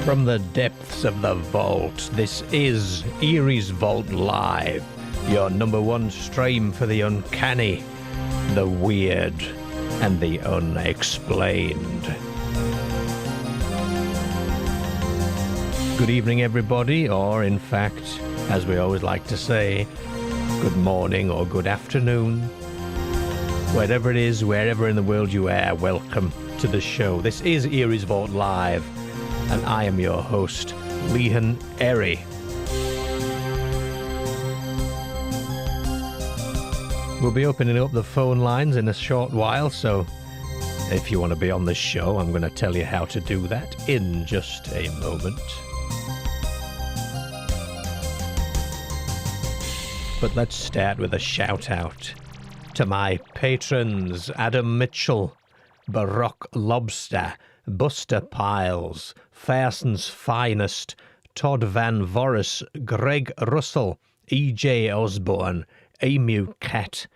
From the depths of the vault, this is Eerie's Vault Live, your number one stream for the uncanny, the weird, and the unexplained. Good evening, everybody, or in fact, as we always like to say, good morning or good afternoon. Wherever it is, wherever in the world you are, welcome to the show. This is Eerie's Vault Live, and I am your host, Lehan Eerie. We'll be opening up the phone lines in a short while, so if you want to be on the show, I'm going to tell you how to do that in just a moment. But let's start with a shout out to my patrons, Adam Mitchell, Baroque Lobster, Buster Piles, Farson's Finest, Todd Van Voris, Greg Russell, E.J. Osborne, Emu Cat,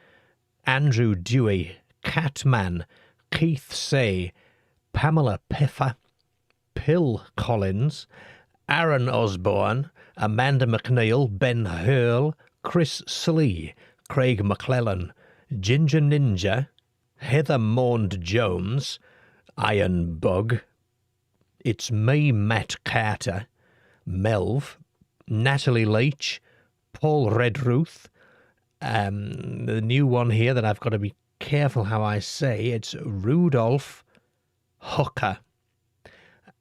Andrew Dewey, Catman, Keith Say, Pamela Piffer, Pill Collins, Aaron Osborne, Amanda McNeil, Ben Hurl, Chris Slee, Craig McClellan, Ginger Ninja, Heather Maund Jones, Iron Bug, It's Me, Matt Carter, Melv, Natalie Leach, Paul Redruth, the new one here that I've got to be careful how I say, it's Rudolph Hooker.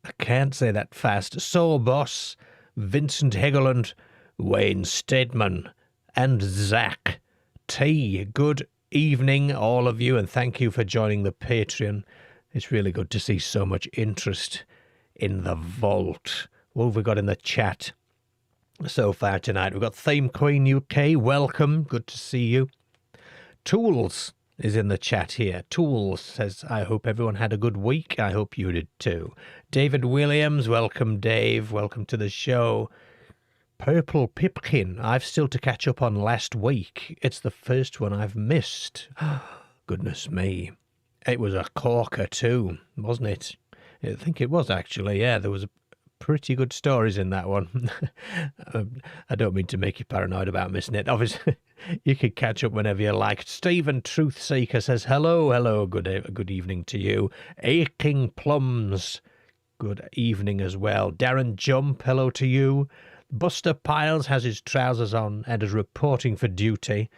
I can't say that fast. Soul Boss, Vincent Hegeland, Wayne Stedman, and Zach T. Good evening, all of you, and thank you for joining the Patreon. It's really good to see so much interest in the vault. What have we got in the chat so far tonight? We've got Theme Queen UK, welcome, good to see you. Tools is in the chat here. Tools says, I hope everyone had a good week. I hope you did too. David Williams, welcome Dave, welcome to the show. Purple Pipkin, I've still to catch up on last week. It's the first one I've missed. Goodness me. It was a corker too, wasn't it? I think it was actually, yeah. There was pretty good stories in that one. I don't mean to make you paranoid about missing it. Obviously, you can catch up whenever you like. Stephen Truthseeker says, hello, good evening to you. Aching Plums, good evening as well. Darren Jump, hello to you. Buster Piles has his trousers on and is reporting for duty.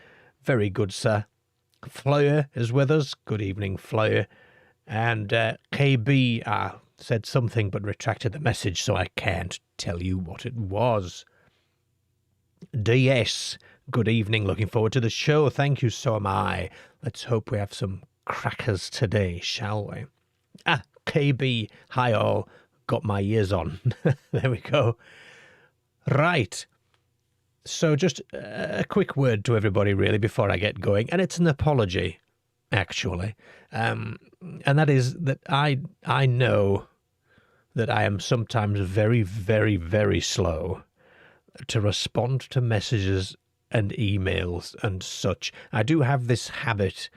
Very good, sir. Fleur is with us. Good evening, Fleur. And KB said something but retracted the message, so I can't tell you what it was. DS, good evening. Looking forward to the show. Thank you, so am I. Let's hope we have some crackers today, shall we? KB, hi all. Got my ears on. There we go. Right, so just a quick word to everybody really before I get going, and it's an apology, actually, and that is that I know that I am sometimes very, very, very slow to respond to messages and emails and such. I do have this habit,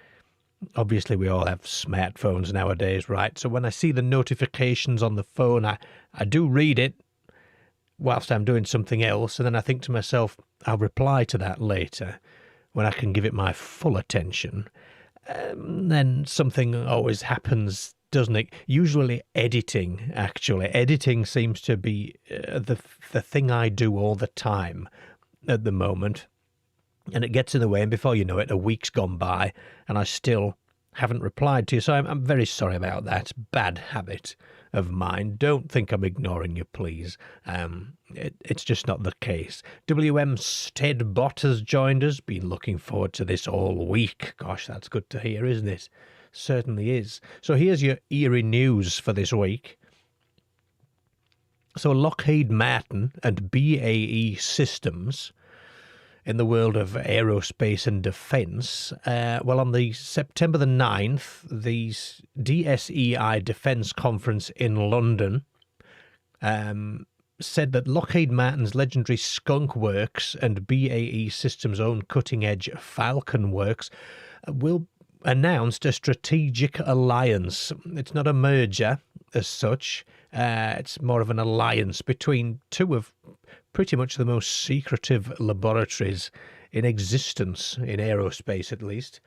obviously we all have smartphones nowadays, right? So when I see the notifications on the phone, I do read it, whilst I'm doing something else, and then I think to myself, I'll reply to that later when I can give it my full attention. Then something always happens, doesn't it? Usually editing, actually. Editing seems to be the thing I do all the time at the moment, and it gets in the way, and before you know it, a week's gone by, and I still haven't replied to you, so I'm very sorry about that. Bad habit of mine. Don't think I'm ignoring you, please. It's just not the case. WM Steadbot has joined us. Been looking forward to this all week. Gosh, that's good to hear, isn't it? Certainly is. So here's your eerie news for this week. So Lockheed Martin and BAE Systems in the world of aerospace and defence. Well, on the September the 9th, the DSEI Defence Conference in London said that Lockheed Martin's legendary Skunk Works and BAE Systems' own cutting-edge Falcon Works will announced a strategic alliance. It's not a merger as such. It's more of an alliance between two of pretty much the most secretive laboratories in existence, in aerospace at least.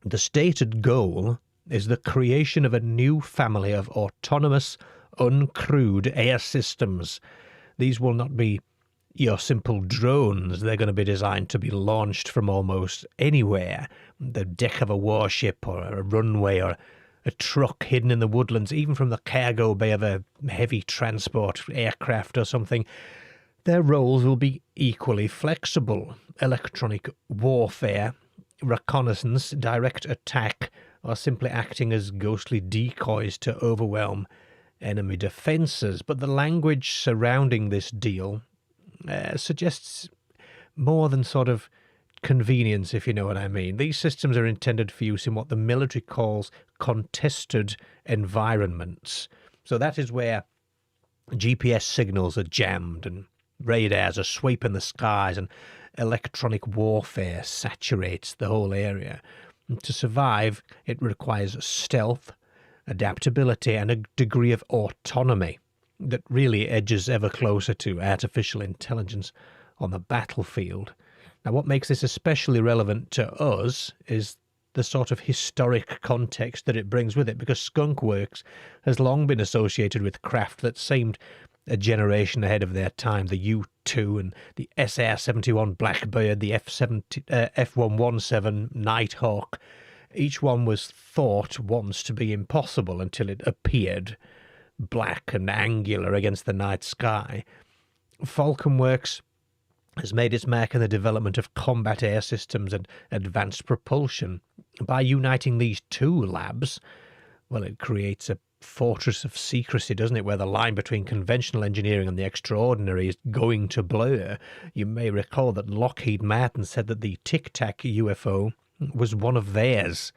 The stated goal is the creation of a new family of autonomous, uncrewed air systems. These will not be your simple drones. They're going to be designed to be launched from almost anywhere. The deck of a warship or a runway or a truck hidden in the woodlands, even from the cargo bay of a heavy transport aircraft or something. Their roles will be equally flexible. Electronic warfare, reconnaissance, direct attack, or simply acting as ghostly decoys to overwhelm enemy defences. But the language surrounding this deal suggests more than sort of convenience, if you know what I mean. These systems are intended for use in what the military calls contested environments. So that is where GPS signals are jammed and radars are sweeping the skies and electronic warfare saturates the whole area. And to survive, it requires stealth, adaptability, and a degree of autonomy that really edges ever closer to artificial intelligence on the battlefield. Now, what makes this especially relevant to us is the sort of historic context that it brings with it, because skunk works has long been associated with craft that seemed a generation ahead of their time. The U-2 and the SR-71 Blackbird, the F-117 Nighthawk. Each one was thought once to be impossible until it appeared, black and angular against the night sky. Falcon Works has made its mark in the development of combat air systems and advanced propulsion. By uniting these two labs, well, it creates a fortress of secrecy, doesn't it, where the line between conventional engineering and the extraordinary is going to blur. You may recall that Lockheed Martin said that the Tic Tac UFO was one of theirs.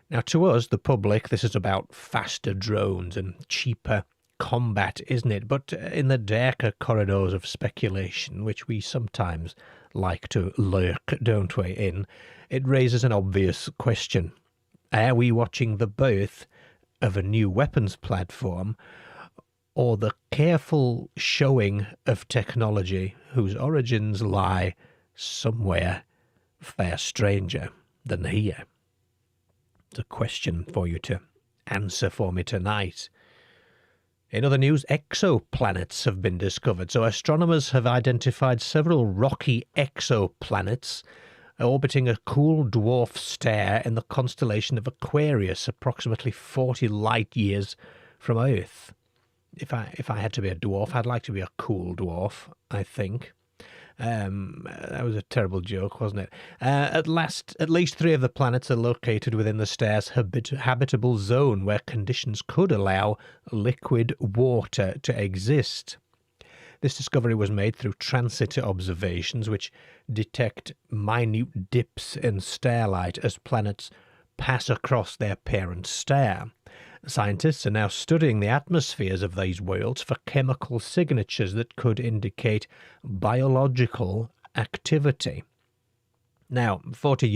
Now, to us, the public, this is about faster drones and cheaper combat, isn't it? But in the darker corridors of speculation, which we sometimes like to lurk, don't we, in, it raises an obvious question. Are we watching the birth of a new weapons platform, or the careful showing of technology whose origins lie somewhere far stranger than here? It's a question for you to answer for me tonight. In other news, exoplanets have been discovered. So astronomers have identified several rocky exoplanets orbiting a cool dwarf star in the constellation of Aquarius, approximately 40 light years from Earth. If I had to be a dwarf, I'd like to be a cool dwarf, I think. That was a terrible joke, wasn't it? At least 3 of the planets are located within the star's habitable zone, where conditions could allow liquid water to exist. This discovery was made through transit observations, which detect minute dips in starlight as planets pass across their parent star. Scientists are now studying the atmospheres of these worlds for chemical signatures that could indicate biological activity. Now, 40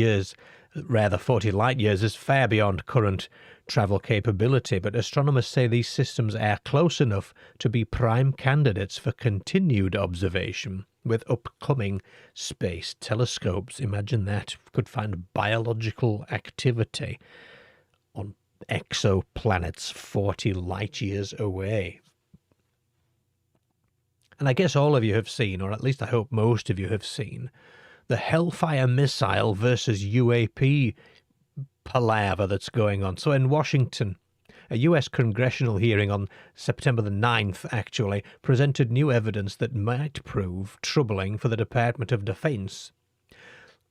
light years is far beyond current travel capability, but astronomers say these systems are close enough to be prime candidates for continued observation with upcoming space telescopes. Imagine that, could find biological activity on exoplanets 40 light years away. And I guess all of you have seen, or at least I hope most of you have seen, the Hellfire missile versus UAP palaver that's going on. So in Washington, a US congressional hearing on September the 9th actually presented new evidence that might prove troubling for the Department of Defense.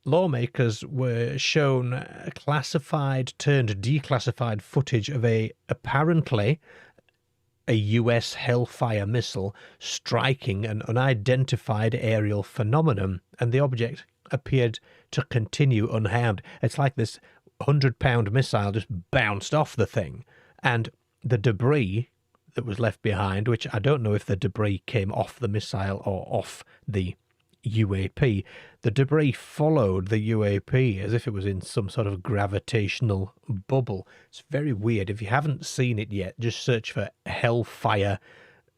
Lawmakers were shown classified turned declassified footage of apparently a US Hellfire missile striking an unidentified aerial phenomenon, and the object appeared to continue unharmed. It's like this 100-pound missile just bounced off the thing, and the debris that was left behind, which I don't know if the debris came off the missile or off the UAP. The debris followed the UAP as if it was in some sort of gravitational bubble. It's very weird. If you haven't seen it yet, just search for Hellfire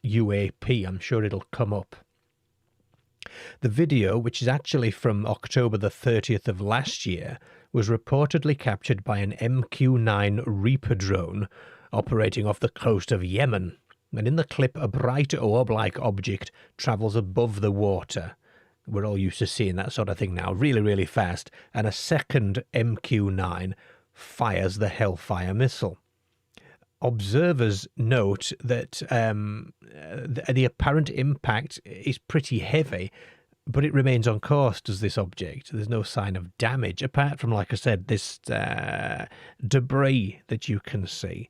UAP. I'm sure it'll come up. The video, which is actually from October the 30th of last year, was reportedly captured by an MQ-9 Reaper drone operating off the coast of Yemen. And in the clip, a bright orb-like object travels above the water. We're all used to seeing that sort of thing now, really, really fast. And a second MQ-9 fires the Hellfire missile. Observers note that the apparent impact is pretty heavy, but it remains on course, does this object. There's no sign of damage, apart from, like I said, this debris that you can see.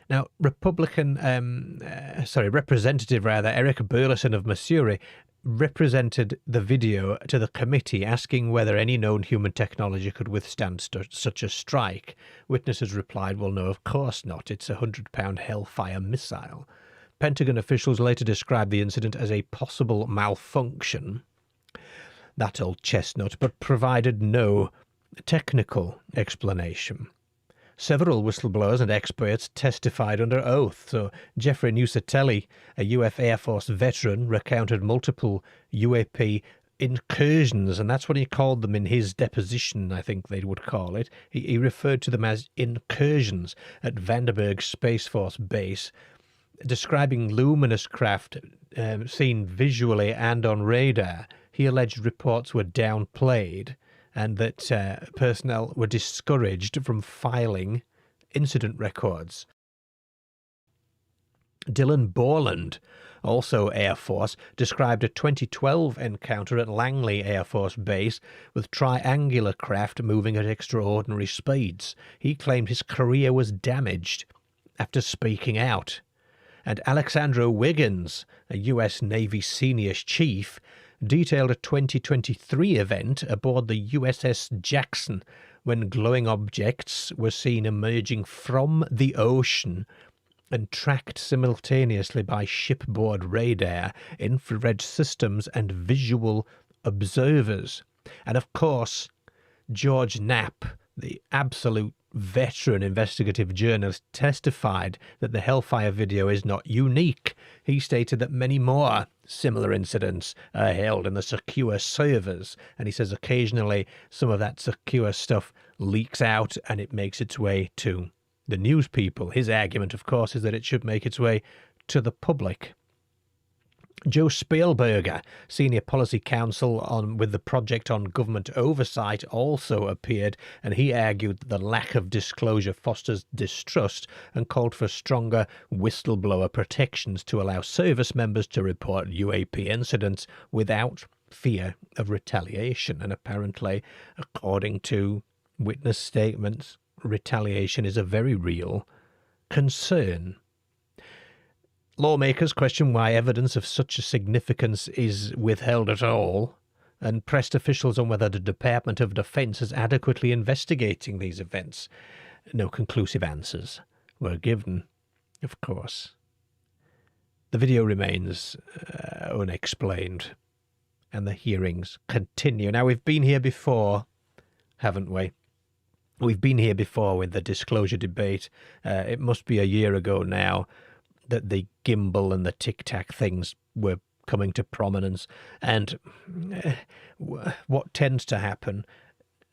Now, Representative Eric Burleson of Missouri represented the video to the committee, asking whether any known human technology could withstand such a strike. Witnesses replied, well, no, of course not. It's a 100-pound Hellfire missile. Pentagon officials later described the incident as a possible malfunction, that old chestnut, but provided no technical explanation. Several whistleblowers and experts testified under oath. So Jeffrey Nusatelli, a US Air Force veteran, recounted multiple UAP incursions, and that's what he called them in his deposition, I think they would call it. He referred to them as incursions at Vandenberg Space Force Base, describing luminous craft seen visually and on radar. He alleged reports were downplayed and that personnel were discouraged from filing incident records. Dylan Borland, also Air Force, described a 2012 encounter at Langley Air Force Base with triangular craft moving at extraordinary speeds. He claimed his career was damaged after speaking out. And Alexandra Wiggins, a U.S. Navy senior chief, detailed a 2023 event aboard the USS Jackson when glowing objects were seen emerging from the ocean and tracked simultaneously by shipboard radar, infrared systems, and visual observers. And of course, George Knapp, the absolute veteran investigative journalist, testified that the Hellfire video is not unique. He stated that many more similar incidents are held in the secure servers, and he says occasionally some of that secure stuff leaks out and it makes its way to the news people. His argument, of course, is that it should make its way to the public. Joe Spielberger, Senior Policy Counsel with the Project on Government Oversight, also appeared, and he argued that the lack of disclosure fosters distrust and called for stronger whistleblower protections to allow service members to report UAP incidents without fear of retaliation. And apparently, according to witness statements, retaliation is a very real concern. Lawmakers question why evidence of such a significance is withheld at all, and pressed officials on whether the Department of Defense is adequately investigating these events. No conclusive answers were given, of course. The video remains unexplained, and the hearings continue. Now, we've been here before, haven't we? We've been here before with the disclosure debate. It must be a year ago now that the gimbal and the tic-tac things were coming to prominence. And what tends to happen,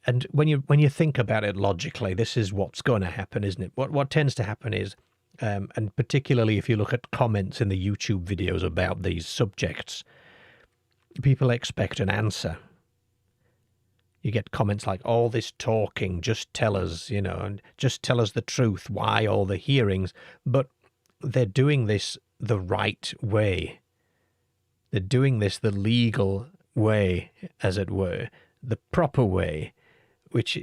and when you think about it logically, this is what's going to happen, isn't it? What tends to happen is, and particularly if you look at comments in the YouTube videos about these subjects, people expect an answer. You get comments like, all this talking, just tell us, and just tell us the truth. Why all the hearings? But they're doing this the right way. They're doing this the legal way, as it were, the proper way, which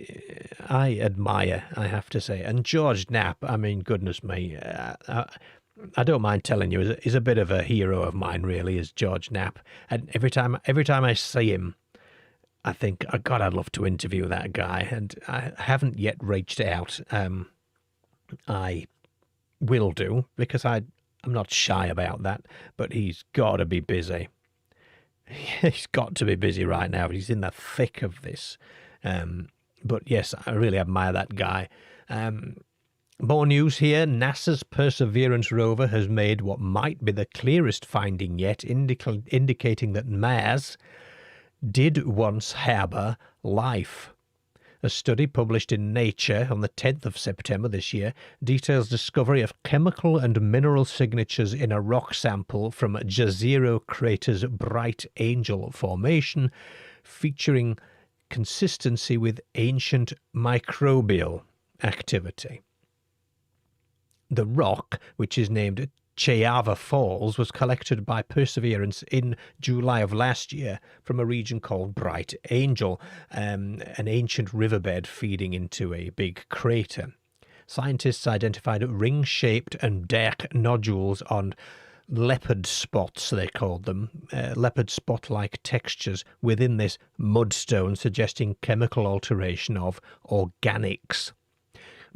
I admire, I have to say. And George Knapp, I mean, goodness me, I don't mind telling you, he's a bit of a hero of mine, really, is George Knapp. And every time I see him, I think, oh God, I'd love to interview that guy. And I haven't yet reached out. I will do, because I'm not shy about that, but he's got to be busy. He's got to be busy right now. He's in the thick of this. But yes, I really admire that guy. More news here. NASA's Perseverance rover has made what might be the clearest finding yet, indicating that Mars did once harbour life. A study published in Nature on the 10th of September this year details discovery of chemical and mineral signatures in a rock sample from Jezero Crater's Bright Angel Formation, featuring consistency with ancient microbial activity. The rock, which is named Chayava Falls, was collected by Perseverance in July of last year from a region called Bright Angel, an ancient riverbed feeding into a big crater. Scientists identified ring-shaped and dark nodules on leopard spots, they called them, leopard spot-like textures within this mudstone, suggesting chemical alteration of organics.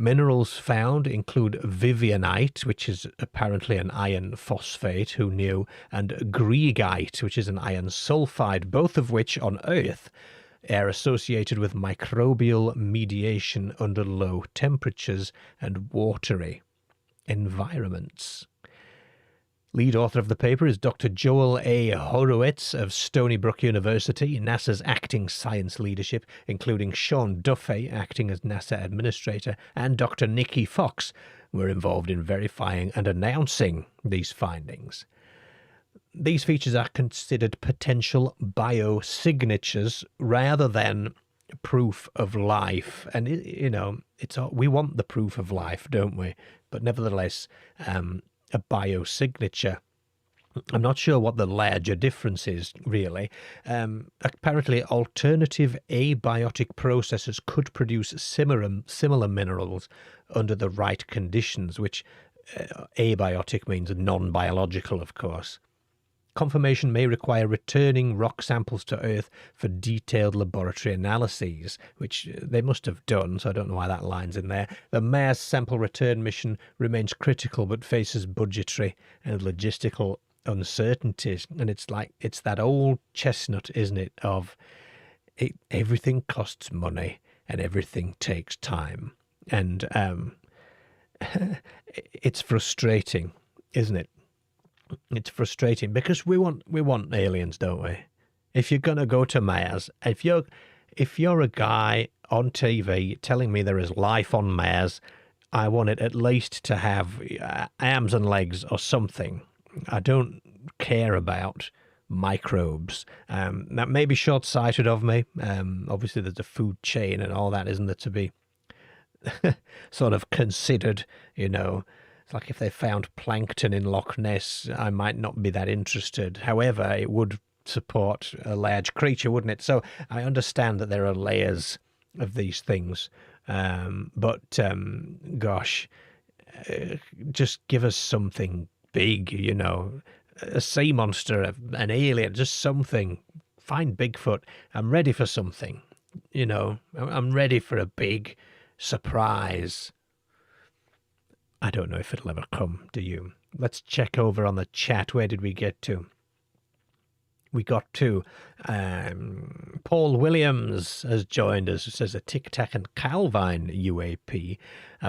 Minerals found include vivianite, which is apparently an iron phosphate, who knew, and greigite, which is an iron sulfide, both of which on Earth are associated with microbial mediation under low temperatures and watery environments. Lead author of the paper is Dr. Joel A. Horowitz of Stony Brook University, NASA's acting science leadership, including Sean Duffy, acting as NASA administrator, and Dr. Nikki Fox, were involved in verifying and announcing these findings. These features are considered potential biosignatures rather than proof of life. And, we want the proof of life, don't we? But nevertheless, a biosignature. I'm not sure what the larger difference is, really. Apparently, alternative abiotic processes could produce similar minerals under the right conditions, which abiotic means non-biological, of course. Confirmation may require returning rock samples to Earth for detailed laboratory analyses, which they must have done, so I don't know why that line's in there. The Mars sample return mission remains critical but faces budgetary and logistical uncertainties. And it's that old chestnut, isn't it, of everything costs money and everything takes time. And it's frustrating, isn't it? It's frustrating because we want aliens, don't we? If you're gonna go to Mars, if you're a guy on TV telling me there is life on Mars, I want it at least to have arms and legs or something. I don't care about microbes. That may be short-sighted of me. Obviously, there's a food chain and all that, isn't there, to be sort of considered, It's like if they found plankton in Loch Ness, I might not be that interested. However, it would support a large creature, wouldn't it? So I understand that there are layers of these things. But gosh, just give us something big, a sea monster, an alien, just something. Find Bigfoot. I'm ready for something, I'm ready for a big surprise. I don't know if it'll ever come, do you? Let's check over on the chat. Where did we get to? We got to Paul Williams has joined us. It says a Tic Tac and Calvine UAP,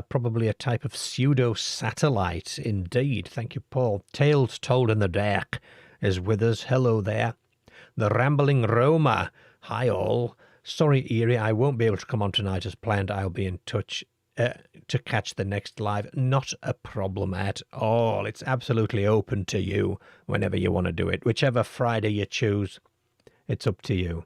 probably a type of pseudo-satellite indeed. Thank you, Paul. Tales Told in the Dark is with us. Hello there. The Rambling Roma. Hi all. Sorry, Eerie, I won't be able to come on tonight as planned. I'll be in touch to catch the next live. Not a problem at all. It's absolutely open to you whenever you want to do it. Whichever Friday you choose, it's up to you.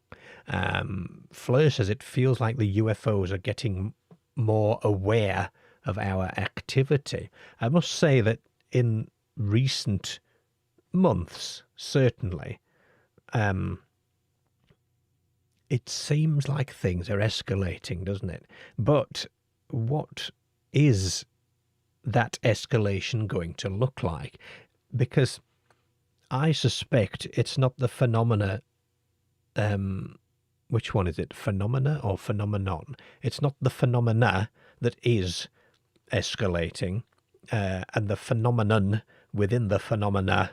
Fleur says it feels like the UFOs are getting more aware of our activity. I must say that in recent months, certainly, it seems like things are escalating, doesn't it? But what is that escalation going to look like? Because I suspect it's not the phenomena, which one is it, phenomena or phenomenon? It's not the phenomena that is escalating, and the phenomenon within the phenomena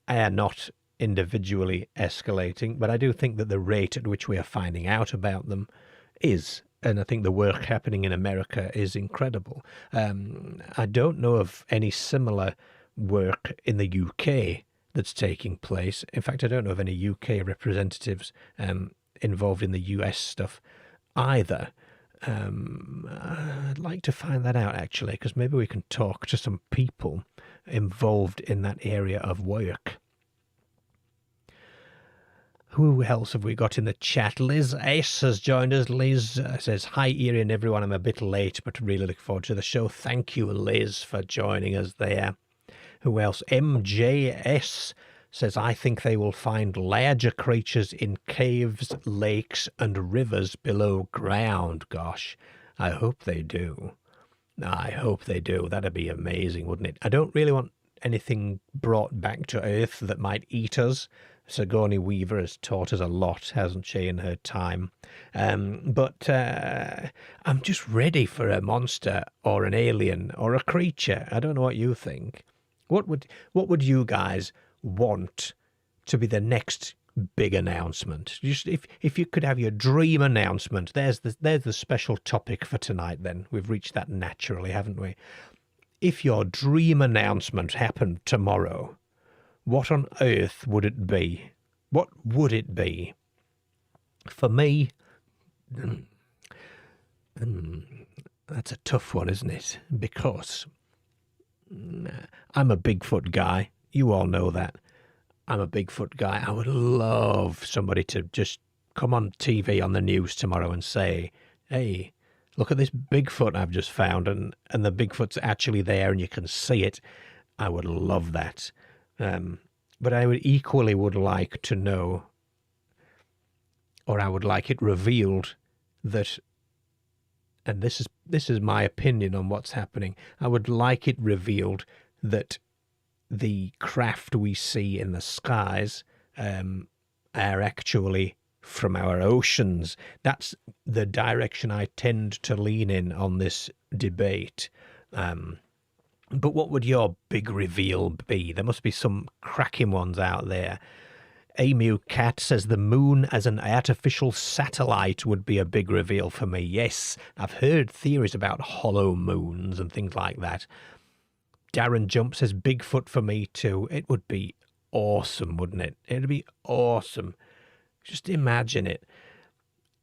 are not individually escalating, but I do think that the rate at which we are finding out about them is, and I think the work happening in America is incredible. I don't know of any similar work in the UK that's taking place. In fact, I don't know of any UK representatives involved in the US stuff either. I'd like to find that out, actually, because maybe we can talk to some people involved in that area of work. Who else have we got in the chat? Liz S has joined us. Liz says, hi, Eerie and everyone. I'm a bit late, but really look forward to the show. Thank you, Liz, for joining us there. Who else? MJS says, I think they will find larger creatures in caves, lakes, and rivers below ground. Gosh, I hope they do. I hope they do. That'd be amazing, wouldn't it? I don't really want anything brought back to Earth that might eat us. Sigourney Weaver has taught us a lot, hasn't she, in her time? But I'm just ready for a monster or an alien or a creature. I don't know what you think. What would you guys want to be the next big announcement? Just if you could have your dream announcement, there's the special topic for tonight. Then we've reached that naturally, haven't we? If your dream announcement happened tomorrow, what on earth would it be? What would it be? For me, that's a tough one, isn't it? Because I'm a Bigfoot guy. You all know that. I'm a Bigfoot guy. I would love somebody to just come on TV on the news tomorrow and say, hey, look at this Bigfoot I've just found, and the Bigfoot's actually there and you can see it. I would love that. But I would equally like to know, or I would like it revealed that, and this is my opinion on what's happening, I would like it revealed that the craft we see in the skies are actually from our oceans. That's the direction I tend to lean in on this debate. But what would your big reveal be? There must be some cracking ones out there. Emu Cat says the moon as an artificial satellite would be a big reveal for me. Yes, I've heard theories about hollow moons and things like that. Darren Jump says Bigfoot for me too. It would be awesome, wouldn't it? It'd be awesome. Just imagine it.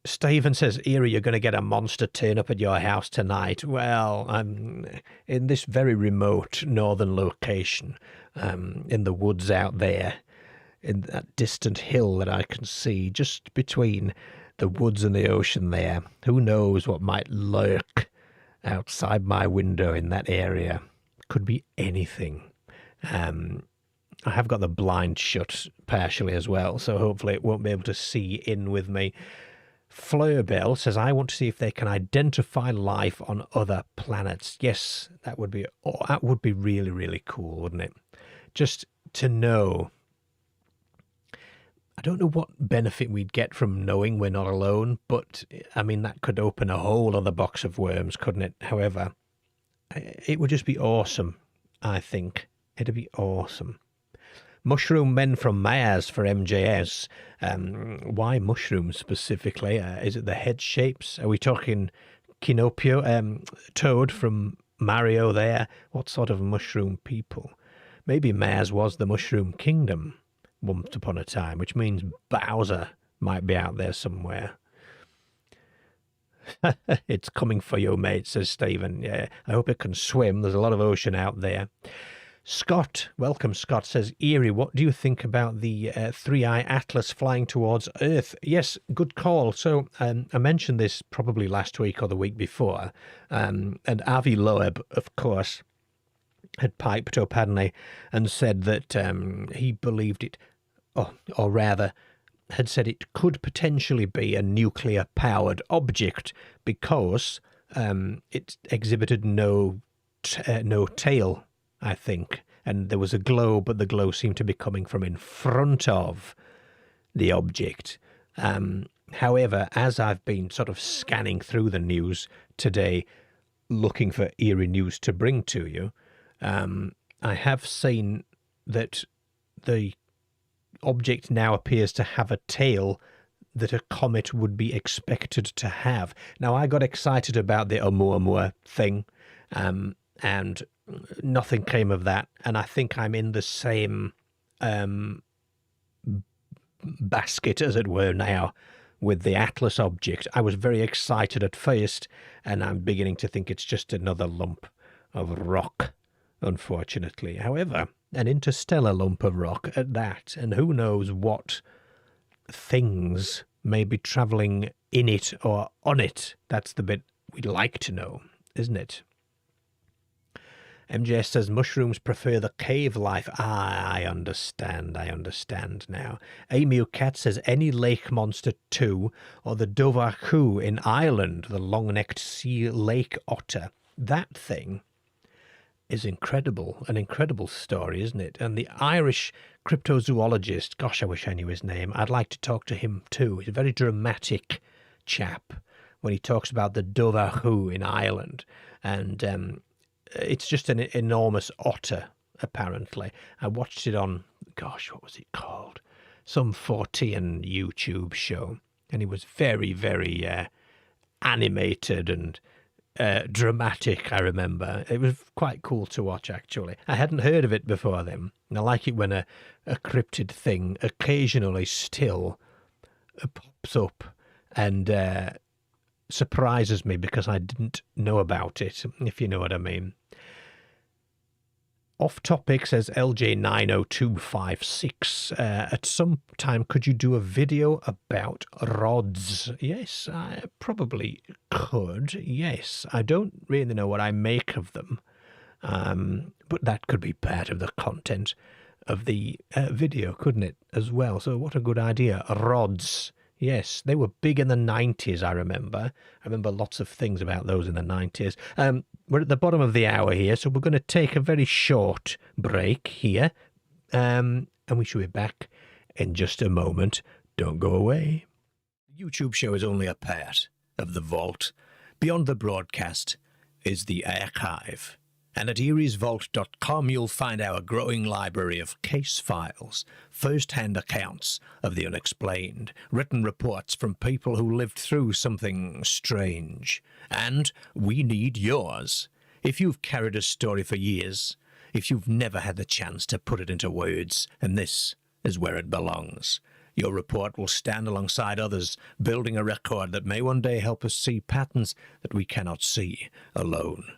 Stephen says, Eerie, you're going to get a monster turn up at your house tonight. Well, I'm in this very remote northern location, in the woods out there, in that distant hill that I can see just between the woods and the ocean there. Who knows what might lurk outside my window in that area? Could be anything. I have got the blind shut partially as well, so hopefully it won't be able to see in with me. Fleurbell says, I want to see if they can identify life on other planets. Yes, that would be really, really cool, wouldn't it? Just to know. I don't know what benefit we'd get from knowing we're not alone, but I mean, that could open a whole other box of worms, couldn't it? However, it would just be awesome, I think. It'd be awesome. Mushroom Men from Mars for MJS. Why mushrooms specifically? Is it the head shapes? Are we talking Kinopio? Toad from Mario there? What sort of mushroom people? Maybe Mars was the Mushroom Kingdom once upon a time, which means Bowser might be out there somewhere. It's coming for you, mate, says Stephen. Yeah, I hope it can swim. There's a lot of ocean out there. Scott, welcome Scott, says, Eerie, what do you think about the three-eye atlas flying towards Earth? Yes, good call. So I mentioned this probably last week or the week before, and Avi Loeb, of course, had piped up, hadn't he, and said that he believed it, or rather had said it could potentially be a nuclear-powered object because it exhibited no tail, I think, and there was a glow, but the glow seemed to be coming from in front of the object. However, as I've been sort of scanning through the news today, looking for eerie news to bring to you, I have seen that the object now appears to have a tail that a comet would be expected to have. Now, I got excited about the Oumuamua thing, and nothing came of that. And I think I'm in the same basket, as it were, now with the Atlas object. I was very excited at first, and I'm beginning to think it's just another lump of rock, unfortunately. However, an interstellar lump of rock at that, and who knows what things may be travelling in it or on it. That's the bit we'd like to know, isn't it? MJS says mushrooms prefer the cave life. I understand now. Emu Cat says any lake monster too, or the Dovahu in Ireland, the long-necked sea lake otter. That thing is incredible, an incredible story, isn't it? And the Irish cryptozoologist, gosh, I wish I knew his name. I'd like to talk to him too. He's a very dramatic chap when he talks about the Dovahu in Ireland. And it's just an enormous otter, apparently. I watched it on, gosh, what was it called? Some 14 YouTube show. And it was very, very animated and dramatic, I remember. It was quite cool to watch, actually. I hadn't heard of it before then. And I like it when a cryptid thing occasionally still pops up and surprises me because I didn't know about it, if you know what I mean. Off topic, says LJ90256. At some time, could you do a video about rods? Yes, I probably could. Yes, I don't really know what I make of them, but that could be part of the content of the video, couldn't it, as well? So what a good idea. Rods. Yes, they were big in the 90s, I remember. I remember lots of things about those in the 90s. We're at the bottom of the hour here, so we're going to take a very short break here. And we shall be back in just a moment. Don't go away. The YouTube show is only a part of the vault. Beyond the broadcast is the archive. And at eeriesvault.com you'll find our growing library of case files, first-hand accounts of the unexplained, written reports from people who lived through something strange. And we need yours. If you've carried a story for years, if you've never had the chance to put it into words, and this is where it belongs, your report will stand alongside others, building a record that may one day help us see patterns that we cannot see alone.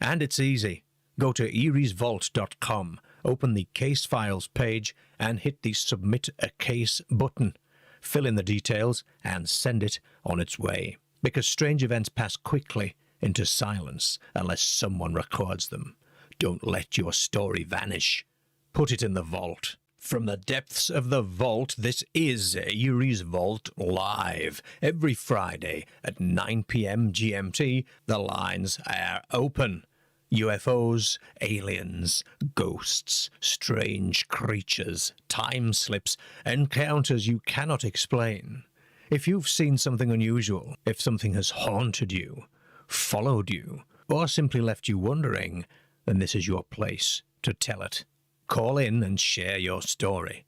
And it's easy. Go to eeriesvault.com, open the Case Files page, and hit the Submit a Case button. Fill in the details and send it on its way. Because strange events pass quickly into silence unless someone records them. Don't let your story vanish. Put it in the vault. From the depths of the vault, this is Eerie's Vault Live. Every Friday at 9 p.m. GMT, the lines are open. UFOs, aliens, ghosts, strange creatures, time slips, encounters you cannot explain. If you've seen something unusual, if something has haunted you, followed you, or simply left you wondering, then this is your place to tell it. Call in and share your story.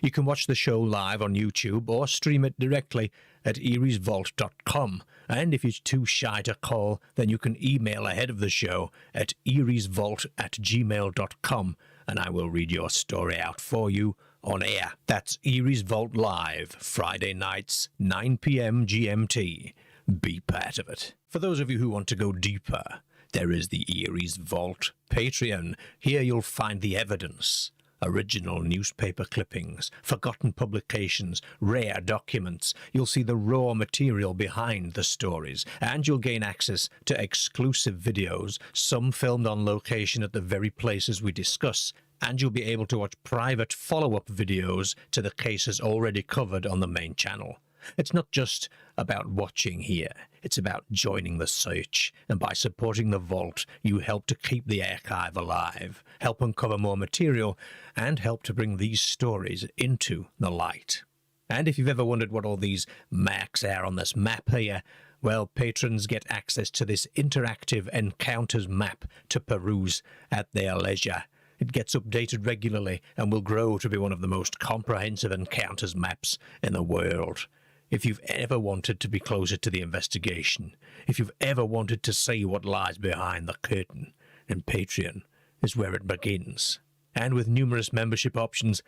You can watch the show live on YouTube or stream it directly at eeriesvault.com. And if you're too shy to call, then you can email ahead of the show at eeriesvault@gmail.com, and I will read your story out for you on air. That's Eerie's Vault Live, Friday nights, 9 p.m. GMT. Be part of it. For those of you who want to go deeper, there is the Eerie's Vault Patreon. Here you'll find the evidence. Original newspaper clippings, forgotten publications, rare documents. You'll see the raw material behind the stories, and you'll gain access to exclusive videos, some filmed on location at the very places we discuss, and you'll be able to watch private follow-up videos to the cases already covered on the main channel. It's not just about watching here, it's about joining the search, and by supporting the vault, you help to keep the archive alive, help uncover more material, and help to bring these stories into the light. And if you've ever wondered what all these marks are on this map here, well, patrons get access to this interactive encounters map to peruse at their leisure. It gets updated regularly and will grow to be one of the most comprehensive encounters maps in the world. If you've ever wanted to be closer to the investigation, if you've ever wanted to see what lies behind the curtain, then Patreon is where it begins. And with numerous membership options,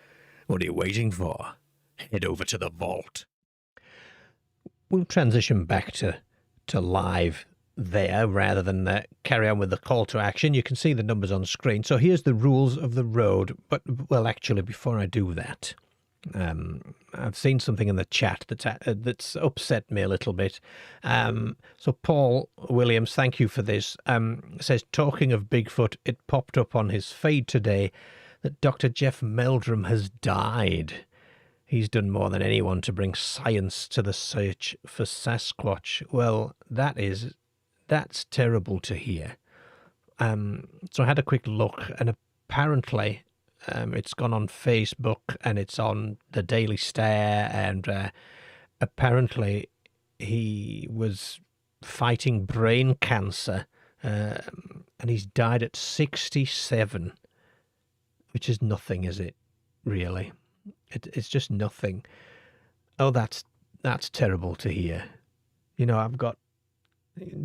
what are you waiting for? Head over to the vault. We'll transition back to live there rather than carry on with the call to action. You can see the numbers on screen. So here's the rules of the road. But, well, actually, before I do that, I've seen something in the chat that's upset me a little bit. So Paul Williams, thank you for this, says, talking of Bigfoot, it popped up on his feed today that Dr. Jeff Meldrum has died. He's done more than anyone to bring science to the search for Sasquatch. Well, that's terrible to hear. So I had a quick look, and apparently it's gone on Facebook and it's on the Daily Star, and apparently he was fighting brain cancer, and he's died at 67, which is nothing, is it, really? It's just nothing. Oh, that's terrible to hear. You know,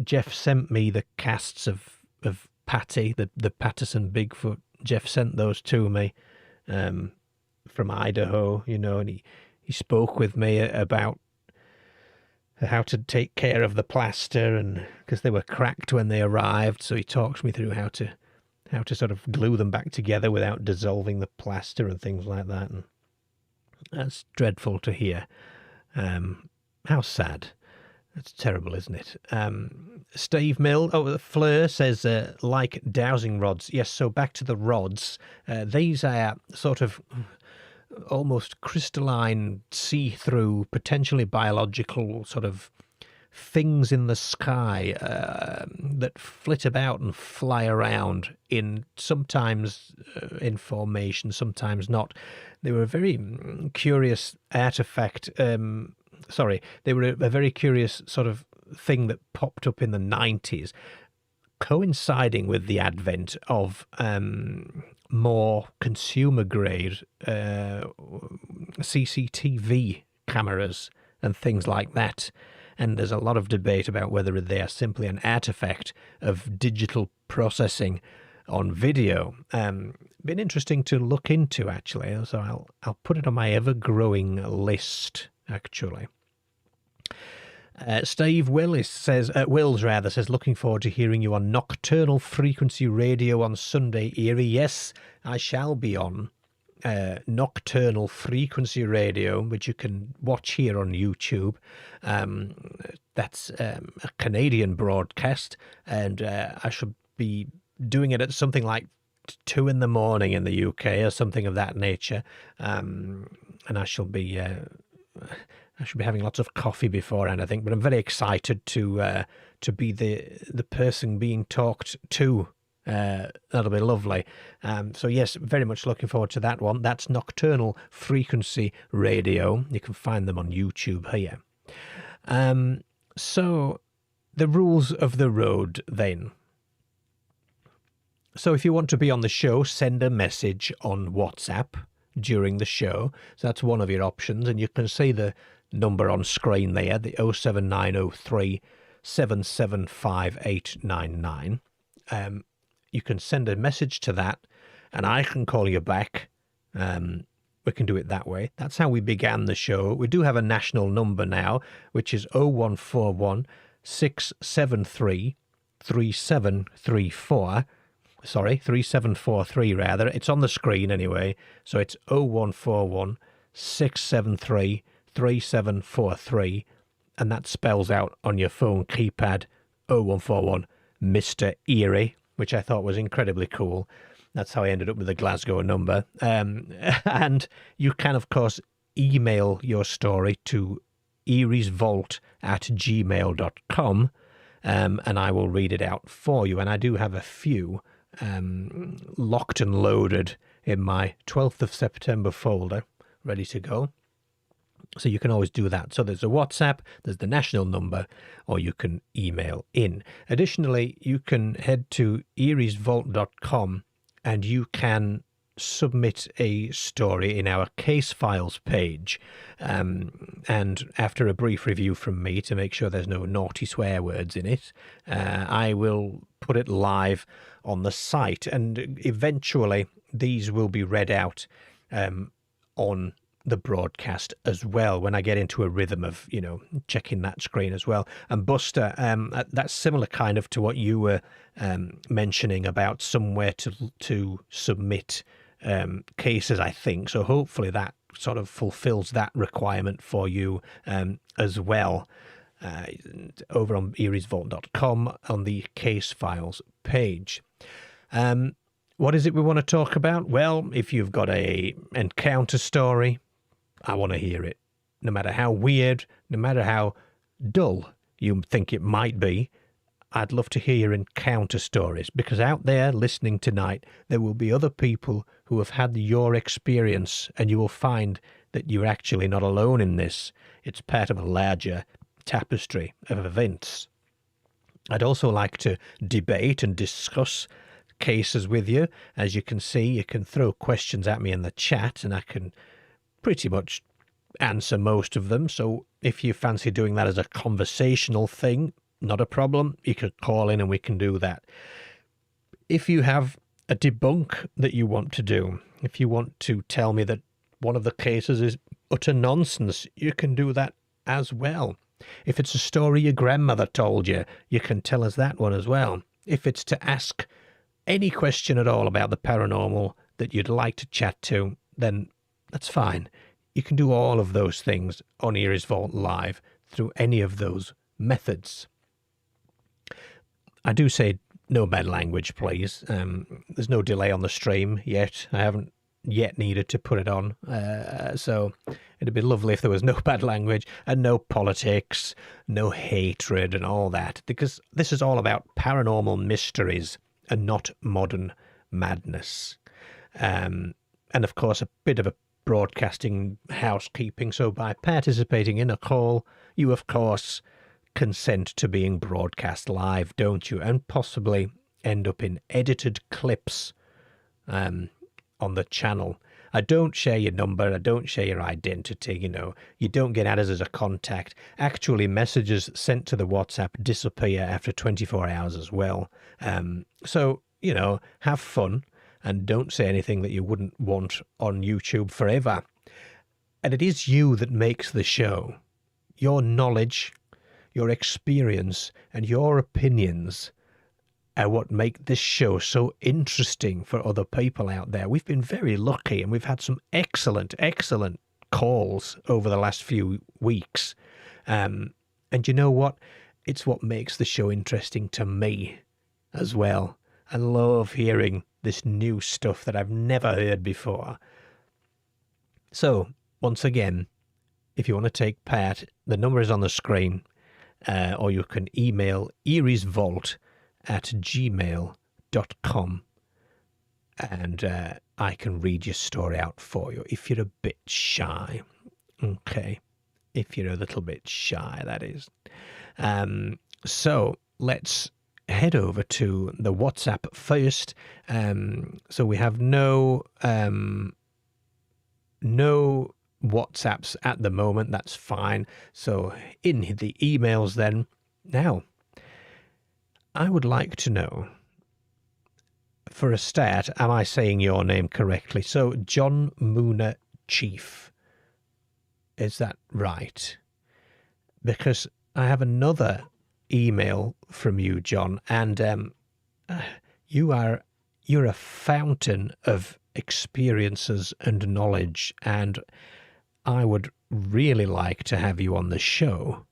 Jeff sent me the casts of Patty, the Patterson Bigfoot. Jeff sent those to me from Idaho, you know, and he spoke with me about how to take care of the plaster, and because they were cracked when they arrived, so he talks me through how to sort of glue them back together without dissolving the plaster and things like that. And that's dreadful to hear. How sad. That's terrible, isn't it? Steve Mill, Fleur says, like dowsing rods. Yes, so back to the rods. These are sort of almost crystalline, see-through, potentially biological sort of things in the sky that flit about and fly around, sometimes in formation, sometimes not. They were a very curious artifact. They were a very curious sort of thing that popped up in the 90s, coinciding with the advent of more consumer-grade CCTV cameras and things like that. And there's a lot of debate about whether they are simply an artifact of digital processing on video. Been interesting to look into, actually. So I'll put it on my ever-growing list, actually. Steve Wills says, looking forward to hearing you on Nocturnal Frequency Radio on Sunday, Eerie. Yes, I shall be on Nocturnal Frequency Radio, which you can watch here on YouTube. That's a Canadian broadcast, and I should be doing it at something like 2 in the morning in the UK or something of that nature. And I shall be having lots of coffee beforehand, I think, but I'm very excited to be the person being talked to. That'll be lovely. So yes, very much looking forward to that one. That's Nocturnal Frequency Radio. You can find them on YouTube here. So the rules of the road then. So if you want to be on the show, send a message on WhatsApp during the show. So that's one of your options, and you can see the number on screen there, the 07903 775 you can send a message to that, and I can call you back. We can do it that way. That's how we began the show. We do have a national number now, which is 0141 673 3734. Sorry, 3743 rather. It's on the screen anyway. So it's 0141 673 3743, and that spells out on your phone keypad 0141 Mr. Eerie, which I thought was incredibly cool. That's how I ended up with the Glasgow number. And you can, of course, email your story to eeriesvault@gmail.com, and I will read it out for you. And I do have a few locked and loaded in my 12th of September folder, ready to go. So you can always do that. So there's a WhatsApp, there's the national number, or you can email in. Additionally, you can head to eeriesvault.com and you can submit a story in our case files page, and after a brief review from me to make sure there's no naughty swear words in it, I will put it live on the site, and eventually these will be read out on the broadcast as well when I get into a rhythm of, checking that screen as well. And Buster, that's similar kind of to what you were mentioning about somewhere to submit cases, I think. So hopefully that sort of fulfills that requirement for you as well. Over on eeriesvault.com on the case files page. What is it we want to talk about? Well, if you've got a encounter story, I want to hear it. No matter how weird, no matter how dull you think it might be, I'd love to hear your encounter stories, because out there listening tonight, there will be other people who have had your experience, and you will find that you're actually not alone in this. It's part of a larger tapestry of events. I'd also like to debate and discuss cases with you. As you can see, you can throw questions at me in the chat, and I can pretty much answer most of them. So if you fancy doing that as a conversational thing, not a problem. You could call in and we can do that. If you have a debunk that you want to do, if you want to tell me that one of the cases is utter nonsense, you can do that as well. If it's a story your grandmother told you, you can tell us that one as well. If it's to ask any question at all about the paranormal that you'd like to chat to, then that's fine. You can do all of those things on Eerie's Vault Live through any of those methods. I do say no bad language, please. There's no delay on the stream yet. I haven't yet needed to put it on. So it'd be lovely if there was no bad language and no politics, no hatred and all that, because this is all about paranormal mysteries and not modern madness. And of course, a bit of a broadcasting housekeeping. So by participating in a call, you of course consent to being broadcast live, don't you? And possibly end up in edited clips on the channel. I don't share your number. I don't share your identity. You don't get added as a contact. Actually, messages sent to the WhatsApp disappear after 24 hours as well. So, have fun and don't say anything that you wouldn't want on YouTube forever. And it is you that makes the show. Your knowledge, your experience, and your opinions are what make this show so interesting for other people out there. We've been very lucky, and we've had some excellent calls over the last few weeks. And you know what? It's what makes the show interesting to me as well. I love hearing this new stuff that I've never heard before. So, once again, if you want to take part, the number is on the screen, or you can email eeriesvault@gmail.com, and I can read your story out for you if you're a bit shy. Okay, if you're a little bit shy, that is. So let's head over to the WhatsApp first. So we have no WhatsApps at the moment. That's fine. So in the emails then. Now, I would like to know, for a start, am I saying your name correctly? So John Mooner Chief. Is that right? Because I have another email from you, John, and you're a fountain of experiences and knowledge, and I would really like to have you on the show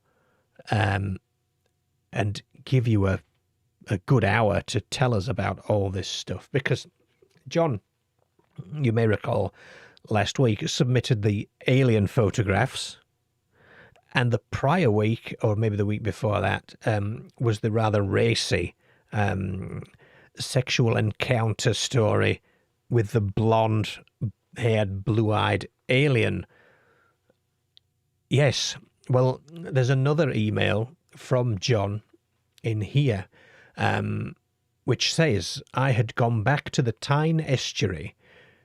and give you a good hour to tell us about all this stuff. Because John, you may recall, last week submitted the alien photographs, and the prior week, or maybe the week before that, was the rather racy sexual encounter story with the blonde-haired, blue-eyed alien. Yes, well, there's another email from John in here, which says I had gone back to the Tyne estuary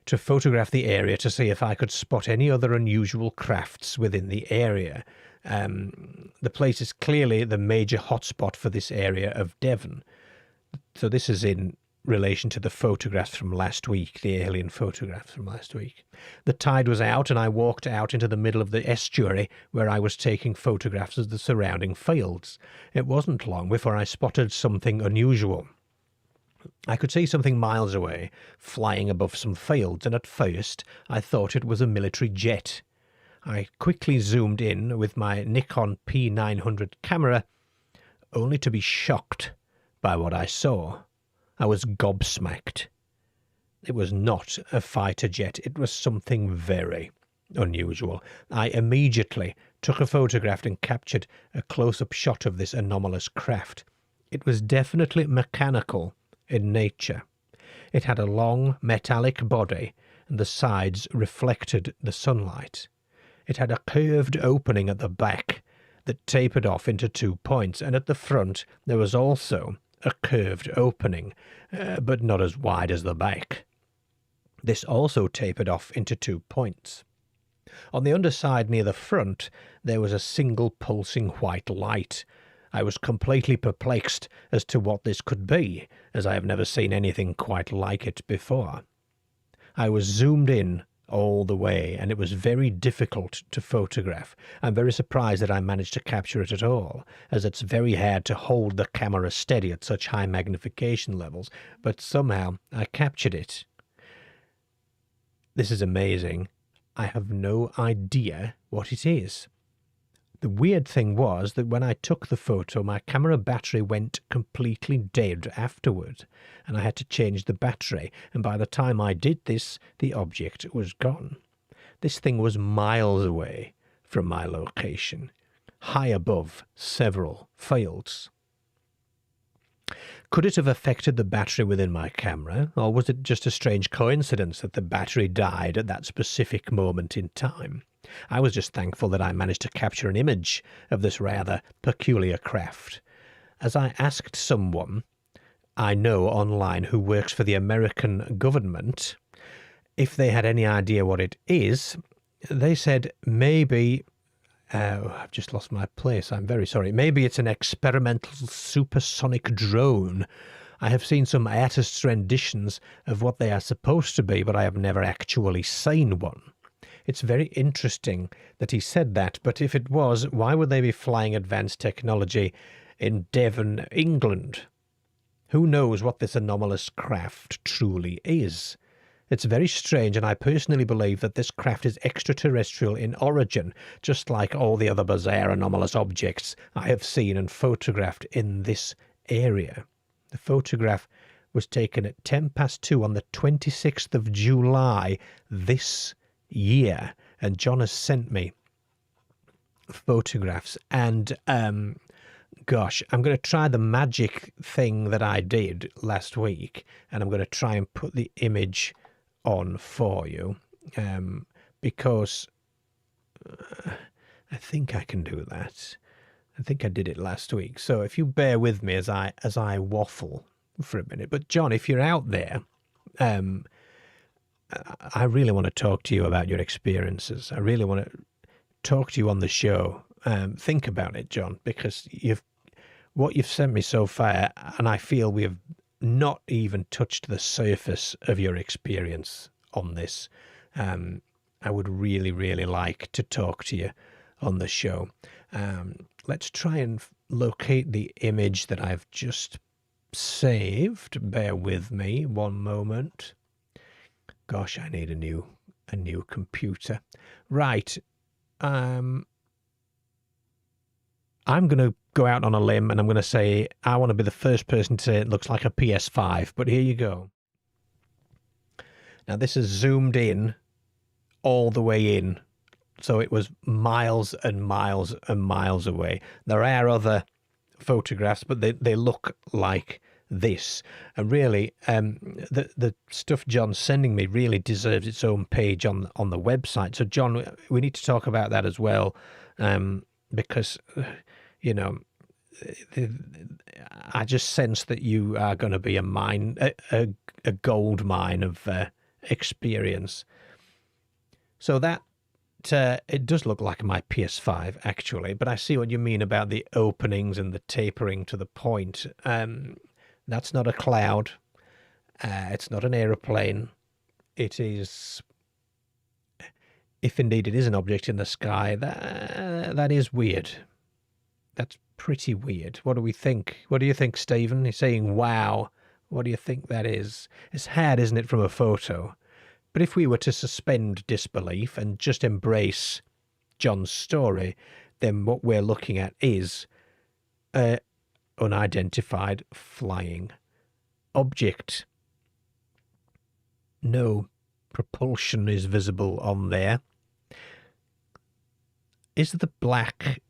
to photograph the area to see if I could spot any other unusual crafts within the area. The place is clearly the major hotspot for this area of Devon. So this is in relation to the photographs from last week, the alien photographs from last week. The tide was out and I walked out into the middle of the estuary where I was taking photographs of the surrounding fields. It wasn't long before I spotted something unusual. I could see something miles away, flying above some fields, and at first I thought it was a military jet. I quickly zoomed in with my Nikon P900 camera, only to be shocked by what I saw. I was gobsmacked. It was not a fighter jet. It was something very unusual. I immediately took a photograph and captured a close-up shot of this anomalous craft. It was definitely mechanical in nature. It had a long metallic body and the sides reflected the sunlight. It had a curved opening at the back that tapered off into 2 points, and at the front there was also a curved opening, but not as wide as the back. This also tapered off into 2 points. On the underside near the front there was a single pulsing white light. I was completely perplexed as to what this could be, as I have never seen anything quite like it before. I was zoomed in all the way, and it was very difficult to photograph. I'm very surprised that I managed to capture it at all, as it's very hard to hold the camera steady at such high magnification levels, but somehow I captured it. This is amazing. I have no idea what it is. The weird thing was that when I took the photo, my camera battery went completely dead afterward, and I had to change the battery, and by the time I did this, the object was gone. This thing was miles away from my location, high above several fields. Could it have affected the battery within my camera, or was it just a strange coincidence that the battery died at that specific moment in time? I was just thankful that I managed to capture an image of this rather peculiar craft. As I asked someone I know online who works for the American government if they had any idea what it is, they said maybe... I've just lost my place. I'm very sorry. Maybe it's an experimental supersonic drone. I have seen some artists' renditions of what they are supposed to be, but I have never actually seen one. It's very interesting that he said that, but if it was, why would they be flying advanced technology in Devon, England? Who knows what this anomalous craft truly is? It's very strange, and I personally believe that this craft is extraterrestrial in origin, just like all the other bizarre anomalous objects I have seen and photographed in this area. The photograph was taken at 2:10 on the 26th of July this year, and John has sent me photographs, and gosh, I'm going to try the magic thing that I did last week, and I'm going to try and put the image on for you, because I think I can do that. I think I did it last week, so if you bear with me as I waffle for a minute. But John, if you're out there, I really want to talk to you about your experiences. I really want to talk to you on the show. Think about it, John, because what you've sent me so far, and I feel we have not even touched the surface of your experience on this. I would really, really like to talk to you on the show. Let's try and locate the image that I've just saved. Bear with me one moment. Gosh, I need a new computer. Right. I'm going to go out on a limb and I'm going to say I want to be the first person to say it looks like a PS5, but here you go. Now this is zoomed in all the way in, so it was miles and miles and miles away. There are other photographs, but they look like this, and really the stuff John's sending me really deserves its own page on the website. So John, we need to talk about that as well, because you know, I just sense that you are going to be a gold mine of experience. So that it does look like my PS5 actually, but I see what you mean about the openings and the tapering to the point. That's not a cloud. It's not an aeroplane. It is, if indeed it is an object in the sky, that is weird. That's pretty weird. What do we think? What do you think, Stephen? He's saying, wow. What do you think that is? It's hard, isn't it, from a photo? But if we were to suspend disbelief and just embrace John's story, then what we're looking at is an unidentified flying object. No propulsion is visible on there. Is the black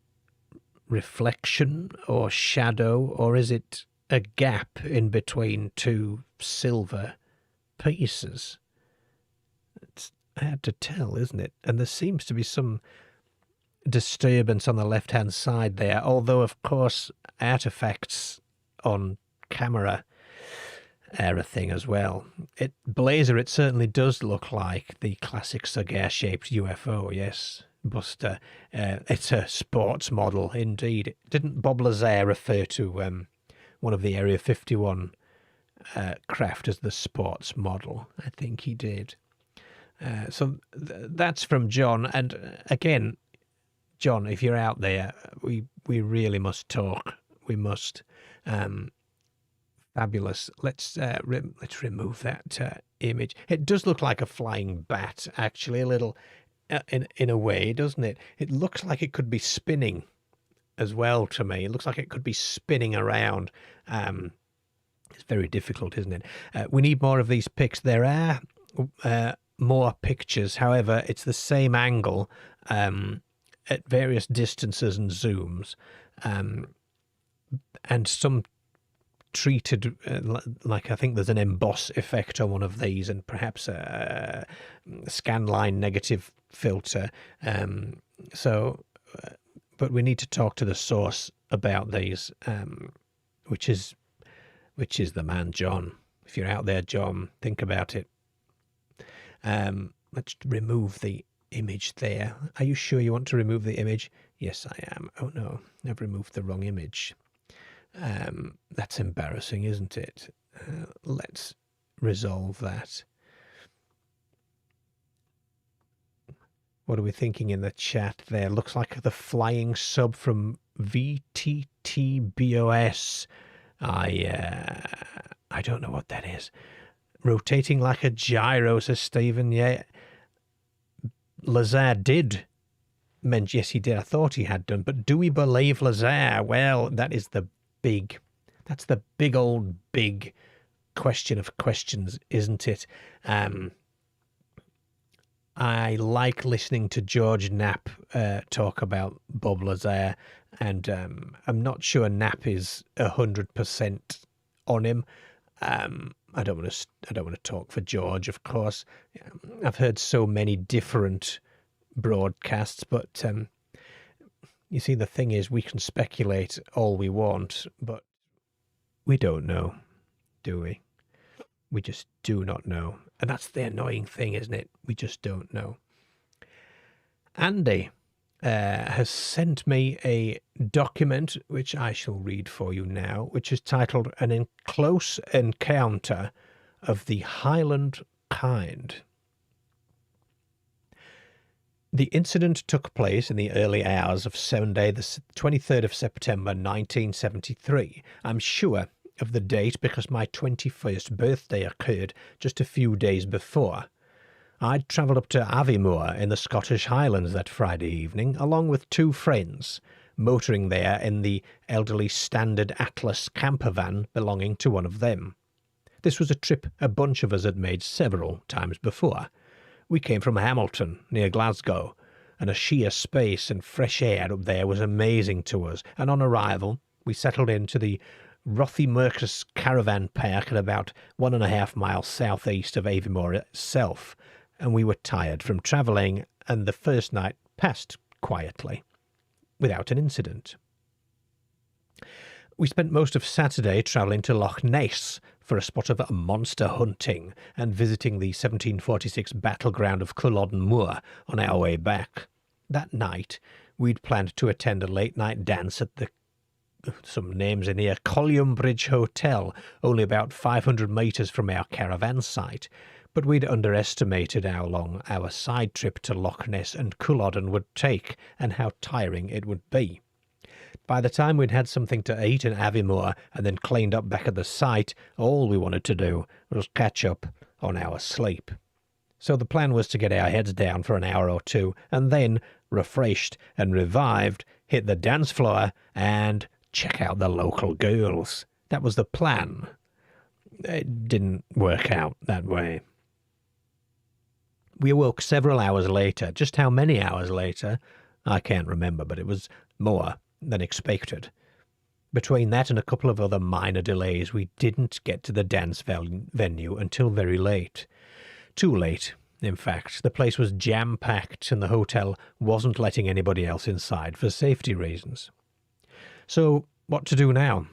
reflection or shadow, or is it a gap in between two silver pieces? It's hard to tell, isn't it? And there seems to be some disturbance on the left-hand side there, although, of course, artifacts on camera are a thing as well. Blazer, it certainly does look like the classic cigar-shaped UFO, yes, Buster. It's a sports model, indeed. Didn't Bob Lazar refer to one of the Area 51 craft as the sports model? I think he did. So that's from John. And again, John, if you're out there, we really must talk. We must. Fabulous. Let's remove that image. It does look like a flying bat, actually, a little, in a way, doesn't it? It looks like it could be spinning as well to me. It looks like it could be spinning around. It's very difficult, isn't it? We need more of these pics. There are more pictures. However, it's the same angle at various distances and zooms, and some treated like, I think there's an emboss effect on one of these, and perhaps a scanline negative filter. But we need to talk to the source about these, which is the man John. If you're out there, John, think about it. Let's remove the image there. Are you sure you want to remove the image? Yes, I am. Oh no, I've removed the wrong image. That's embarrassing, isn't it? Let's resolve that. What are we thinking in the chat there? Looks like the flying sub from VTTBOS. I don't know what that is. Rotating like a gyro, says Stephen. Yeah. Lazar did mention, yes, he did. I thought he had done. But do we believe Lazar? Well, that's the big old question of questions, isn't it? I like listening to George Knapp talk about Bob Lazar, and I'm not sure Knapp is 100% on him. I don't want to talk for George, of course. I've heard so many different broadcasts, but you see, the thing is, we can speculate all we want, but we don't know, do we? We just do not know. And that's the annoying thing, isn't it? We just don't know. Andy has sent me a document, which I shall read for you now, which is titled An Close Encounter of the Highland Kind. The incident took place in the early hours of Sunday, the 23rd of September, 1973. I'm sure of the date because my 21st birthday occurred just a few days before. I'd travelled up to Aviemore in the Scottish Highlands that Friday evening, along with two friends, motoring there in the elderly Standard Atlas camper van belonging to one of them. This was a trip a bunch of us had made several times before. We came from Hamilton, near Glasgow, and a sheer space and fresh air up there was amazing to us, and on arrival we settled into the Rothiemurchus Caravan Park at about 1.5 miles southeast of Aviemore itself, and we were tired from travelling, and the first night passed quietly, without an incident. We spent most of Saturday travelling to Loch Ness for a spot of monster hunting and visiting the 1746 battleground of Culloden Moor on our way back. That night, we'd planned to attend a late-night dance at the, some names in here, Collium Bridge Hotel, only about 500 metres from our caravan site, but we'd underestimated how long our side trip to Loch Ness and Culloden would take and how tiring it would be. By the time we'd had something to eat in Aviemore and then cleaned up back at the site, all we wanted to do was catch up on our sleep. So the plan was to get our heads down for an hour or two and then, refreshed and revived, hit the dance floor and check out the local girls. That was the plan. It didn't work out that way. We awoke several hours later. Just how many hours later, I can't remember, but it was more than expected. Between that and a couple of other minor delays, we didn't get to the dance venue until very late. Too late, in fact. The place was jam-packed and the hotel wasn't letting anybody else inside for safety reasons. So, what to do now?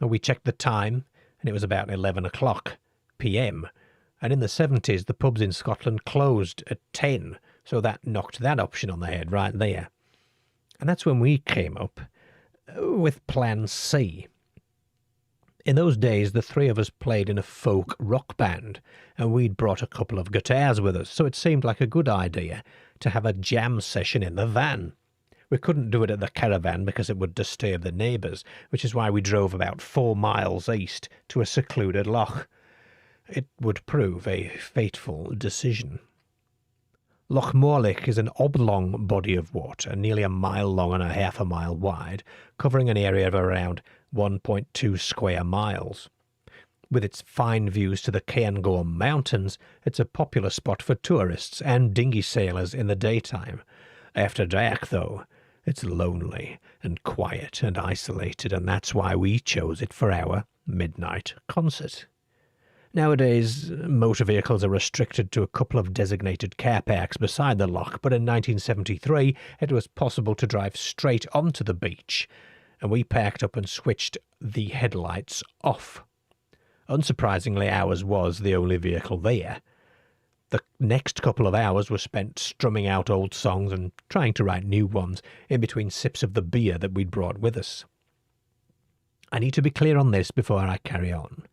Well, we checked the time, and it was about 11 o'clock p.m., and in the 70s the pubs in Scotland closed at 10, so that knocked that option on the head right there. And that's when we came up with Plan C. In those days, the three of us played in a folk rock band, and we'd brought a couple of guitars with us, so it seemed like a good idea to have a jam session in the van. We couldn't do it at the caravan because it would disturb the neighbours, which is why we drove about 4 miles east to a secluded loch. It would prove a fateful decision. Loch Morlich is an oblong body of water, nearly a mile long and a half a mile wide, covering an area of around 1.2 square miles. With its fine views to the Cairngorm Mountains, it's a popular spot for tourists and dinghy sailors in the daytime. After dark, though, it's lonely and quiet and isolated, and that's why we chose it for our midnight concert. Nowadays, motor vehicles are restricted to a couple of designated car parks beside the loch, but in 1973 it was possible to drive straight onto the beach, and we parked up and switched the headlights off. Unsurprisingly, ours was the only vehicle there. The next couple of hours were spent strumming out old songs and trying to write new ones in between sips of the beer that we'd brought with us. I need to be clear on this before I carry on.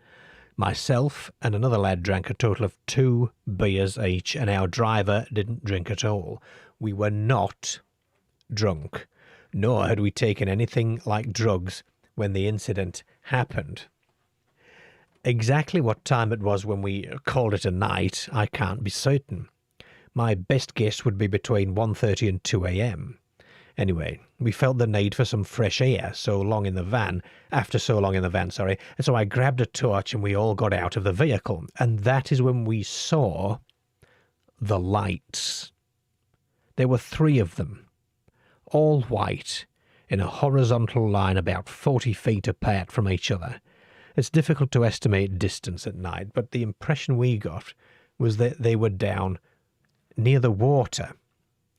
Myself and another lad drank a total of 2 beers each, and our driver didn't drink at all. We were not drunk, nor had we taken anything like drugs when the incident happened. Exactly what time it was when we called it a night, I can't be certain. My best guess would be between 1:30 and 2 a.m. Anyway, we felt the need for some fresh air after so long in the van, and so I grabbed a torch and we all got out of the vehicle, and that is when we saw the lights. There were 3 of them, all white, in a horizontal line about 40 feet apart from each other. It's difficult to estimate distance at night, but the impression we got was that they were down near the water,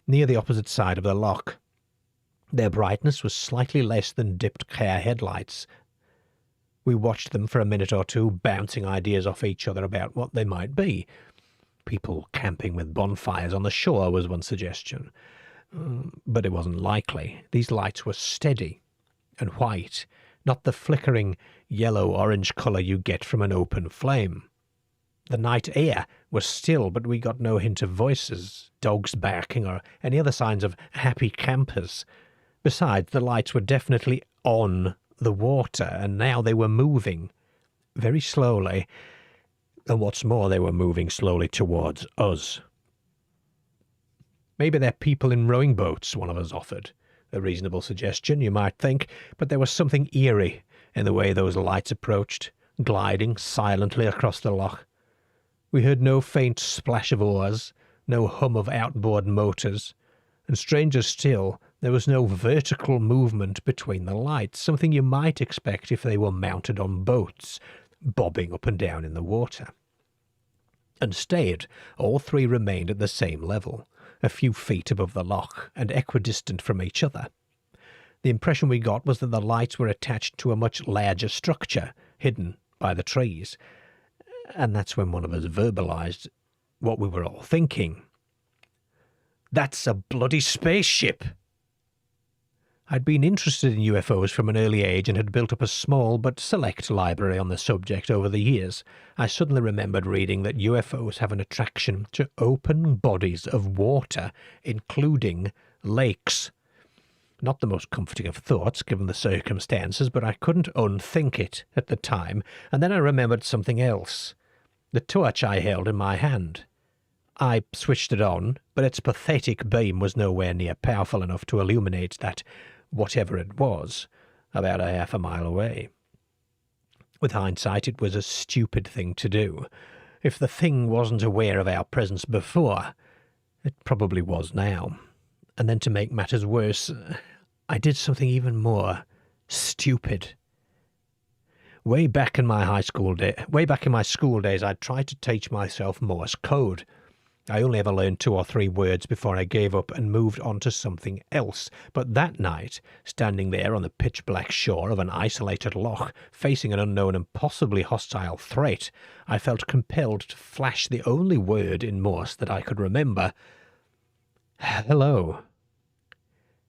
near the opposite side of the loch. Their brightness was slightly less than dipped car headlights. We watched them for a minute or two, bouncing ideas off each other about what they might be. People camping with bonfires on the shore was one suggestion. But it wasn't likely. These lights were steady and white, not the flickering yellow-orange colour you get from an open flame. The night air was still, but we got no hint of voices, dogs barking, or any other signs of happy campers. Besides, the lights were definitely on the water, and now they were moving very slowly, and what's more, they were moving slowly towards us. Maybe they're people in rowing boats, one of us offered. A reasonable suggestion, you might think, but there was something eerie in the way those lights approached, gliding silently across the loch. We heard no faint splash of oars, no hum of outboard motors, and stranger still, there was no vertical movement between the lights, something you might expect if they were mounted on boats, bobbing up and down in the water. Instead, all 3 remained at the same level, a few feet above the loch and equidistant from each other. The impression we got was that the lights were attached to a much larger structure, hidden by the trees. And that's when one of us verbalized what we were all thinking. "That's a bloody spaceship!" I'd been interested in UFOs from an early age and had built up a small but select library on the subject over the years. I suddenly remembered reading that UFOs have an attraction to open bodies of water, including lakes. Not the most comforting of thoughts, given the circumstances, but I couldn't unthink it at the time, and then I remembered something else. The torch I held in my hand. I switched it on, but its pathetic beam was nowhere near powerful enough to illuminate that whatever it was, about a half a mile away. With hindsight, it was a stupid thing to do. If the thing wasn't aware of our presence before, it probably was now. And then to make matters worse, I did something even more stupid. Way back in my school days, I tried to teach myself Morse code. I only ever learned 2 or 3 words before I gave up and moved on to something else. But that night, standing there on the pitch-black shore of an isolated loch, facing an unknown and possibly hostile threat, I felt compelled to flash the only word in Morse that I could remember. "Hello."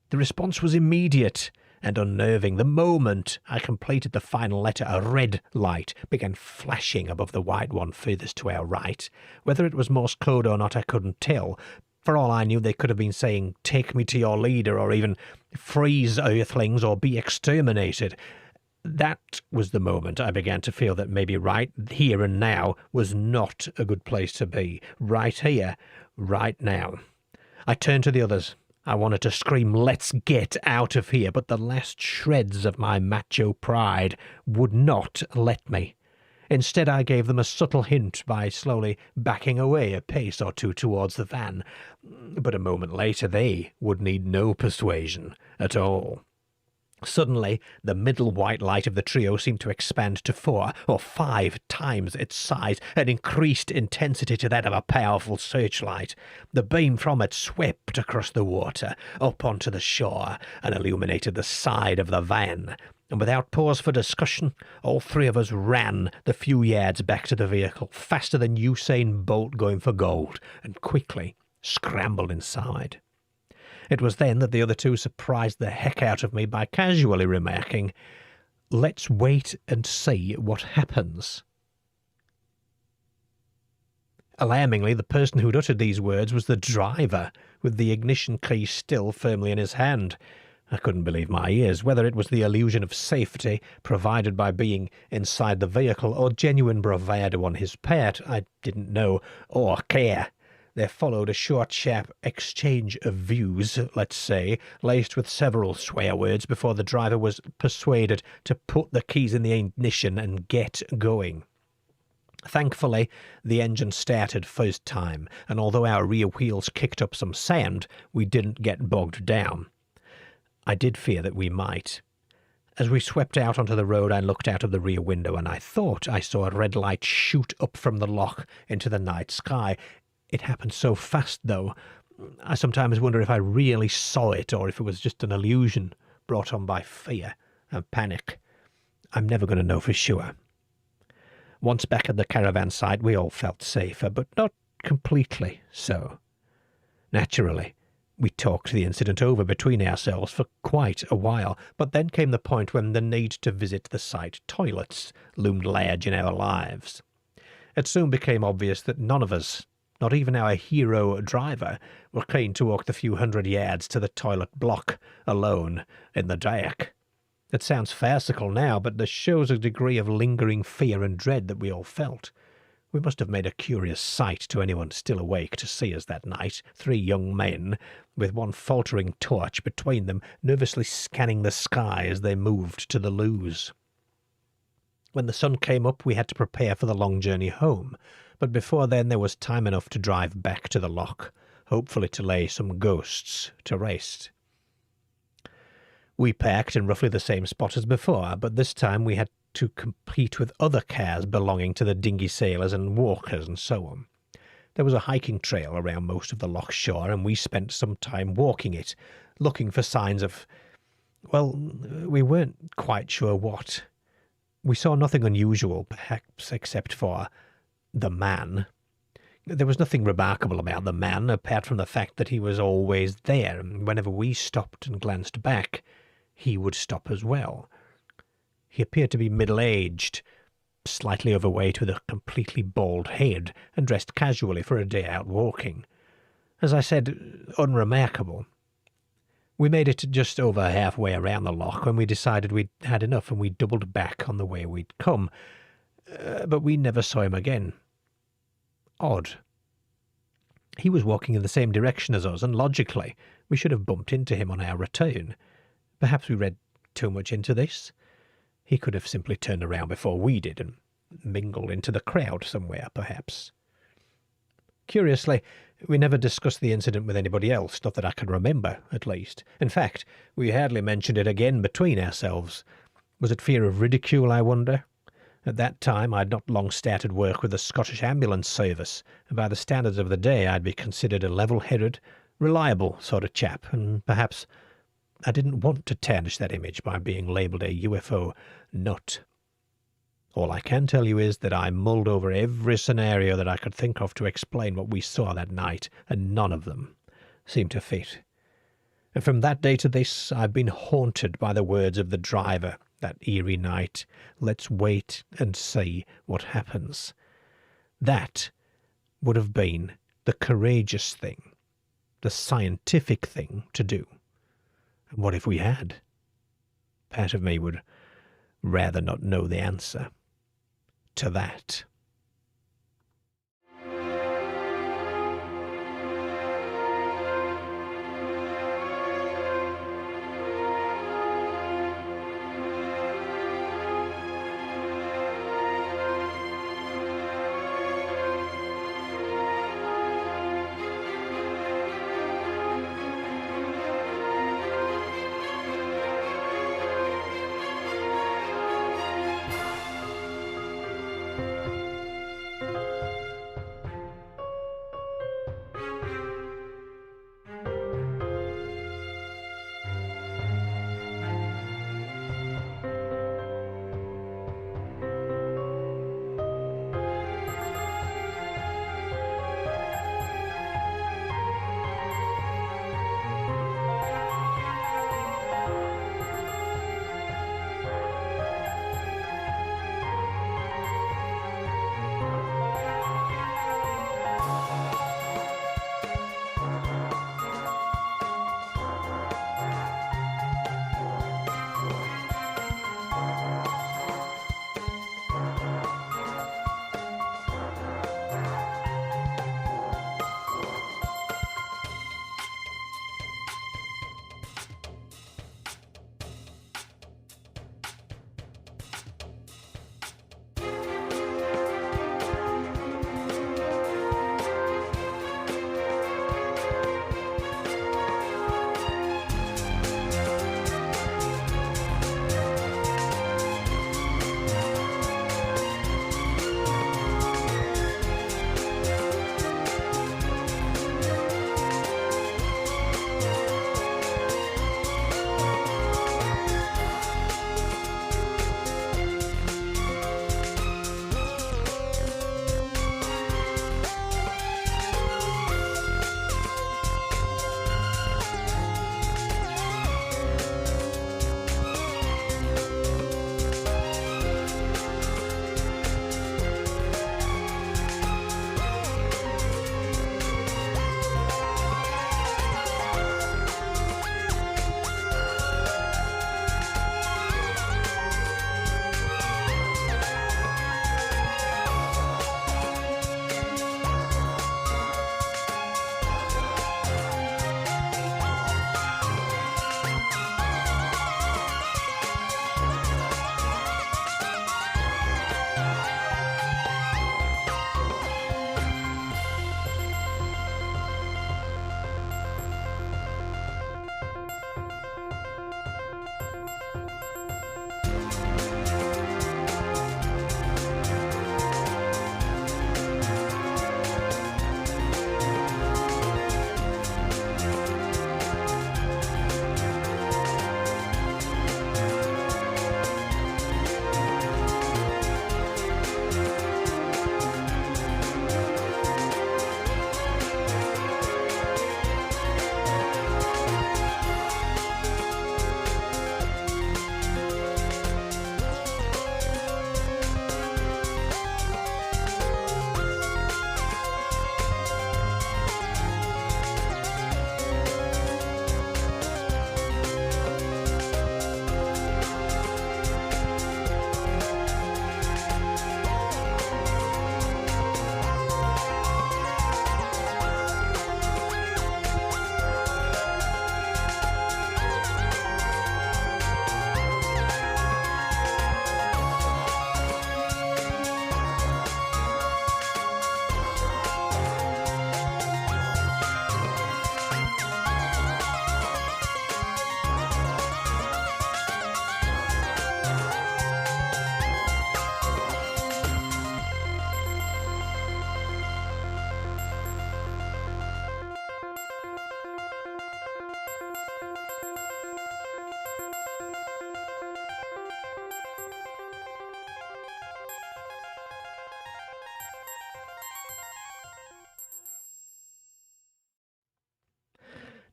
The response was immediate and unnerving. The moment I completed the final letter, a red light began flashing above the white one furthest to our right. Whether it was Morse code or not, I couldn't tell. For all I knew, they could have been saying, "Take me to your leader," or even "Freeze, Earthlings," or "Be exterminated." That was the moment I began to feel that maybe right here and now was not a good place to be. Right here, right now. I turned to the others. I wanted to scream, "Let's get out of here," but the last shreds of my macho pride would not let me. Instead, I gave them a subtle hint by slowly backing away a pace or 2 towards the van. But a moment later, they would need no persuasion at all. Suddenly, the middle white light of the trio seemed to expand to 4 or 5 times its size, an increased intensity to that of a powerful searchlight. The beam from it swept across the water, up onto the shore, and illuminated the side of the van. And without pause for discussion, all 3 of us ran the few yards back to the vehicle, faster than Usain Bolt going for gold, and quickly scrambled inside. It was then that the other 2 surprised the heck out of me by casually remarking, "Let's wait and see what happens." Alarmingly, the person who'd uttered these words was the driver, with the ignition key still firmly in his hand. I couldn't believe my ears. Whether it was the illusion of safety provided by being inside the vehicle or genuine bravado on his part, I didn't know or care. There followed a short, sharp exchange of views, let's say, laced with several swear words before the driver was persuaded to put the keys in the ignition and get going. Thankfully, the engine started first time, and although our rear wheels kicked up some sand, we didn't get bogged down. I did fear that we might. As we swept out onto the road, I looked out of the rear window, and I thought I saw a red light shoot up from the loch into the night sky. It happened so fast, though. I sometimes wonder if I really saw it, or if it was just an illusion brought on by fear and panic. I'm never going to know for sure. Once back at the caravan site, we all felt safer, but not completely so. Naturally, we talked the incident over between ourselves for quite a while, but then came the point when the need to visit the site toilets loomed large in our lives. It soon became obvious that none of us, not even our hero driver, were keen to walk the few hundred yards to the toilet block alone in the dark. It sounds farcical now, but this shows a degree of lingering fear and dread that we all felt. We must have made a curious sight to anyone still awake to see us that night, 3 young men, with one faltering torch between them, nervously scanning the sky as they moved to the loos. When the sun came up, we had to prepare for the long journey home, but before then there was time enough to drive back to the loch, hopefully to lay some ghosts to rest. We parked in roughly the same spot as before, but this time we had to compete with other cars belonging to the dinghy sailors and walkers and so on. There was a hiking trail around most of the loch shore, and we spent some time walking it, looking for signs of Well, we weren't quite sure what. We saw nothing unusual, perhaps, except for the man. There was nothing remarkable about the man, apart from the fact that he was always there, and whenever we stopped and glanced back, he would stop as well. He appeared to be middle-aged, slightly overweight with a completely bald head, and dressed casually for a day out walking. As I said, unremarkable. We made it just over halfway around the loch when we decided we'd had enough, and we doubled back on the way we'd come. But we never saw him again. Odd. He was walking in the same direction as us, and logically, we should have bumped into him on our return. Perhaps we read too much into this. He could have simply turned around before we did and mingled into the crowd somewhere, perhaps. Curiously, we never discussed the incident with anybody else, not that I can remember, at least. In fact, we hardly mentioned it again between ourselves. Was it fear of ridicule, I wonder? At that time, I'd not long started work with the Scottish Ambulance Service, and by the standards of the day I'd be considered a level-headed, reliable sort of chap, and perhaps I didn't want to tarnish that image by being labelled a UFO nut. All I can tell you is that I mulled over every scenario that I could think of to explain what we saw that night, and none of them seemed to fit. And from that day to this, I've been haunted by the words of the driver that eerie night. Let's wait and see what happens. That would have been the courageous thing, the scientific thing to do. And what if we had? Part of me would rather not know the answer to that.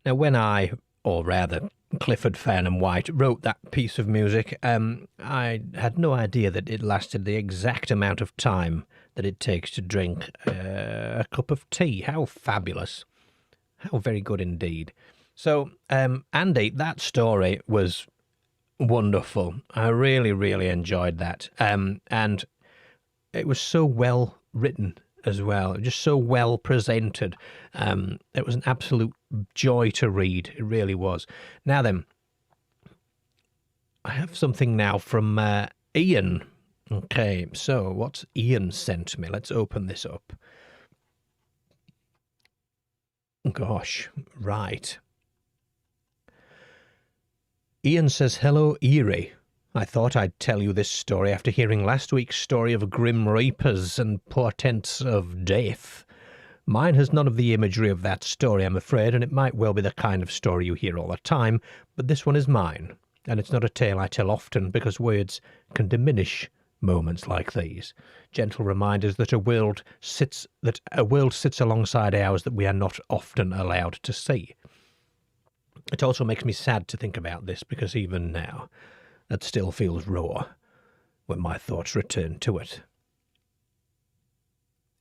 Now, when I, or rather Clifford Farnham White, wrote that piece of music, I had no idea that it lasted the exact amount of time that it takes to drink a cup of tea. How fabulous. How very good indeed. So, Andy, that story was wonderful. I really, really enjoyed that. And it was so well written as well, just so well presented. It was an absolute joy to read. It really was. Now then, I have something now from Ian. Okay, so what's Ian sent me? Let's open this up. Gosh, right. Ian says, hello, Eerie. I thought I'd tell you this story after hearing last week's story of grim reapers and portents of death. Mine has none of the imagery of that story, I'm afraid, and it might well be the kind of story you hear all the time, but this one is mine, and it's not a tale I tell often because words can diminish moments like these. Gentle reminders that a world sits alongside ours that we are not often allowed to see. It also makes me sad to think about this because even now, that still feels raw when my thoughts return to it.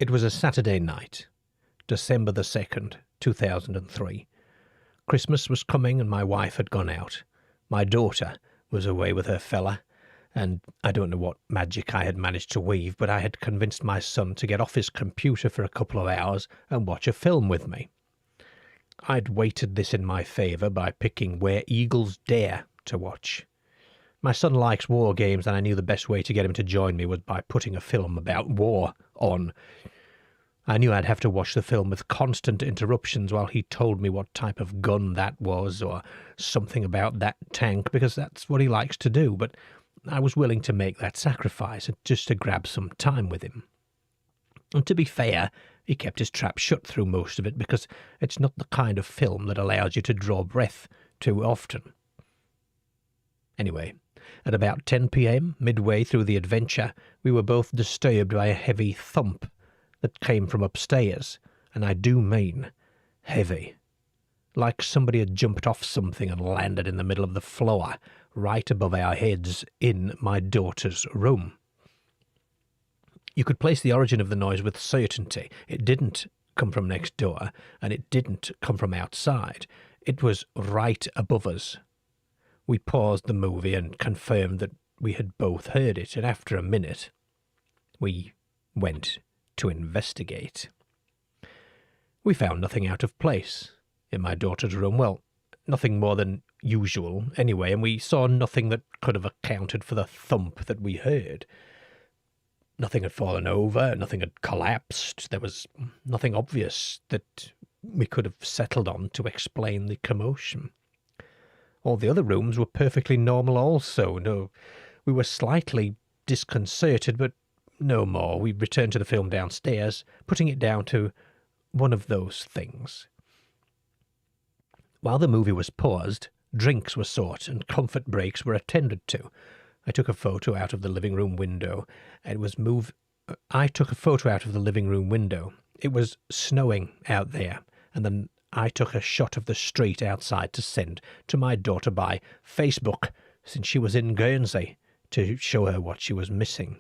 It was a Saturday night, December the 2nd, 2003. Christmas was coming and my wife had gone out. My daughter was away with her fella, and I don't know what magic I had managed to weave, but I had convinced my son to get off his computer for a couple of hours and watch a film with me. I'd weighted this in my favour by picking Where Eagles Dare to watch. My son likes war games, and I knew the best way to get him to join me was by putting a film about war on. I knew I'd have to watch the film with constant interruptions while he told me what type of gun that was, or something about that tank, because that's what he likes to do, but I was willing to make that sacrifice just to grab some time with him. And to be fair, he kept his trap shut through most of it because it's not the kind of film that allows you to draw breath too often. Anyway, at about 10 p.m., midway through the adventure, we were both disturbed by a heavy thump that came from upstairs, and I do mean heavy. Like somebody had jumped off something and landed in the middle of the floor, right above our heads in my daughter's room. You could place the origin of the noise with certainty. It didn't come from next door, and it didn't come from outside. It was right above us. We paused the movie and confirmed that we had both heard it, and after a minute, we went to investigate. We found nothing out of place in my daughter's room. Well, nothing more than usual anyway, and we saw nothing that could have accounted for the thump that we heard. Nothing had fallen over, nothing had collapsed. There was nothing obvious that we could have settled on to explain the commotion. All the other rooms were perfectly normal also. No, we were slightly disconcerted, but no more. We returned to the film downstairs, putting it down to one of those things. While the movie was paused, drinks were sought and comfort breaks were attended to. I took a photo out of the living room window. It was snowing out there, and then I took a shot of the street outside to send to my daughter by Facebook, since she was in Guernsey, to show her what she was missing.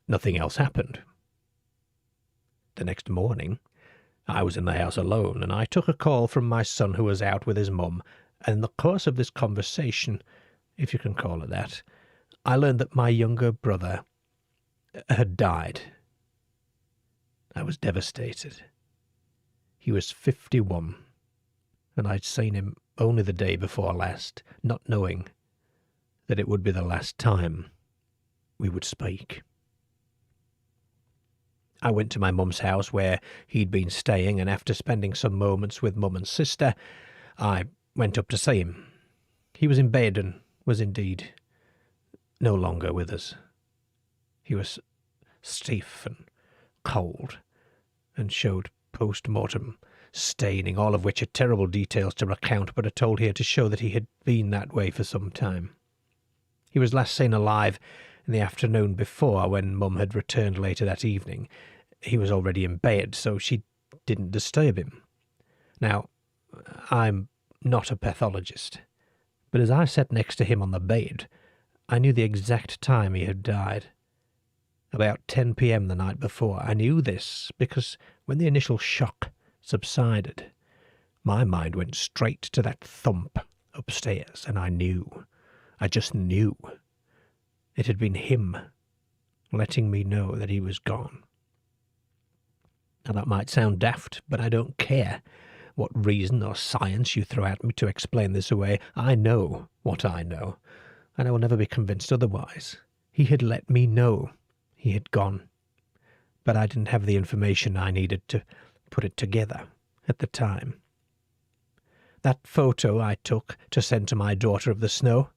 Nothing else happened. The next morning, I was in the house alone, and I took a call from my son who was out with his mum, and in the course of this conversation, if you can call it that, I learned that my younger brother had died. I was devastated. He was 51, and I'd seen him only the day before last, not knowing that it would be the last time we would speak. I went to my mum's house where he'd been staying, and after spending some moments with mum and sister, I went up to see him. He was in bed and was indeed no longer with us. He was stiff and cold, and showed post-mortem staining, all of which are terrible details to recount, but are told here to show that he had been that way for some time. He was last seen alive in the afternoon before, when Mum had returned later that evening. He was already in bed, so she didn't disturb him. Now, I'm not a pathologist, but as I sat next to him on the bed, I knew the exact time he had died. About 10 p.m. the night before. I knew this because when the initial shock subsided, my mind went straight to that thump upstairs, and I knew. I just knew. It had been him letting me know that he was gone. Now that might sound daft, but I don't care what reason or science you throw at me to explain this away. I know what I know, and I will never be convinced otherwise. He had let me know he had gone, but I didn't have the information I needed to put it together at the time. That photo I took to send to my daughter of the snow,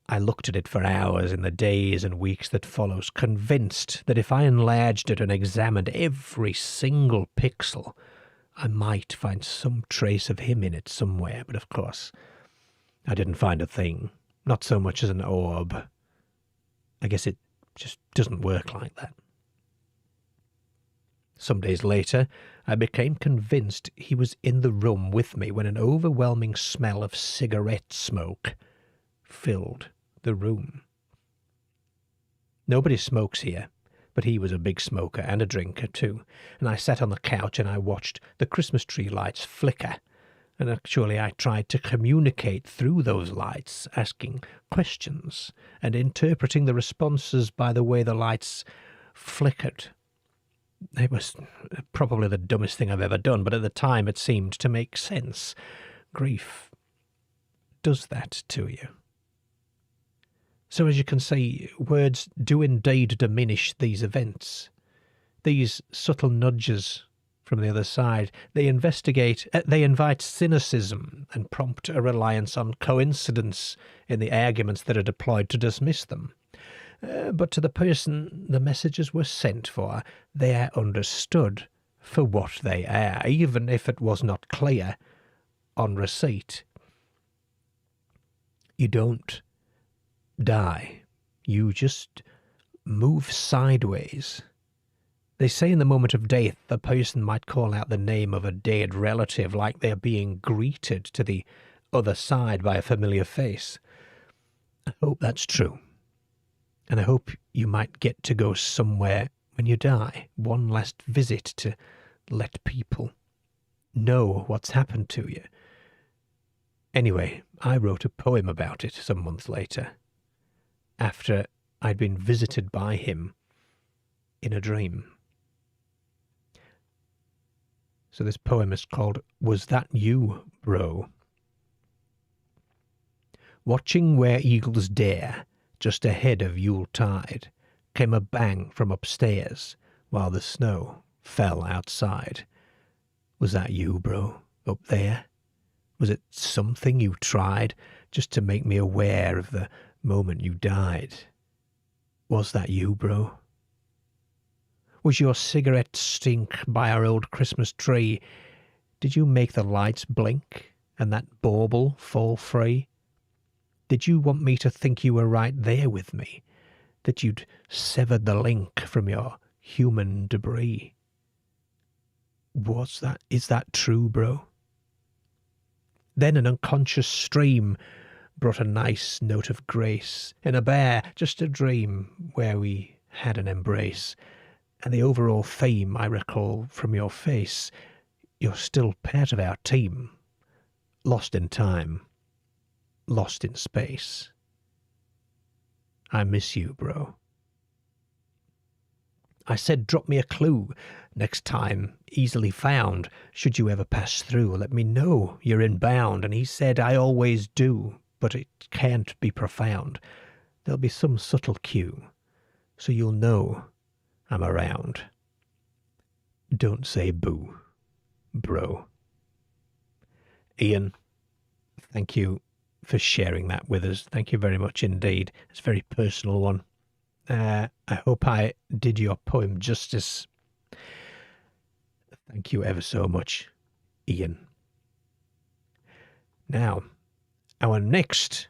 I looked at it for hours in the days and weeks that follows, convinced that if I enlarged it and examined every single pixel, I might find some trace of him in it somewhere. But of course, I didn't find a thing, not so much as an orb. I guess it just doesn't work like that. Some days later, I became convinced he was in the room with me when an overwhelming smell of cigarette smoke filled the room. Nobody smokes here, but he was a big smoker and a drinker too, and I sat on the couch and I watched the Christmas tree lights flicker, and actually I tried to communicate through those lights, asking questions and interpreting the responses by the way the lights flickered. It was probably the dumbest thing I've ever done, but at the time it seemed to make sense. Grief does that to you. So as you can see, words do indeed diminish these events. These subtle nudges from the other side, they invite cynicism and prompt a reliance on coincidence in the arguments that are deployed to dismiss them. But to the person the messages were sent for, they are understood for what they are, even if it was not clear on receipt. You don't die. You just move sideways. They say in the moment of death, a person might call out the name of a dead relative like they're being greeted to the other side by a familiar face. I hope that's true. And I hope you might get to go somewhere when you die. One last visit to let people know what's happened to you. Anyway, I wrote a poem about it some months later, after I'd been visited by him in a dream. So this poem is called Was That You, Bro? Watching where eagles dare, just ahead of Yuletide, came a bang from upstairs while the snow fell outside. Was that you, bro, up there? Was it something you tried just to make me aware of the moment you died? Was that you, bro? Was your cigarette stink by our old Christmas tree? Did you make the lights blink and that bauble fall free? Did you want me to think you were right there with me, that you'd severed the link from your human debris? Is that true, bro? Then an unconscious stream brought a nice note of grace, in a bare, just a dream where we had an embrace, and the overall theme I recall from your face. You're still part of our team, lost in time, lost in space. I miss you, bro. I said drop me a clue next time, easily found. Should you ever pass through, let me know you're inbound. And he said I always do, but it can't be profound. There'll be some subtle cue, so you'll know I'm around. Don't say boo, bro. Ian, thank you for sharing that with us. Thank you very much indeed. It's a very personal one. I hope I did your poem justice. Thank you ever so much, Ian. Now, our next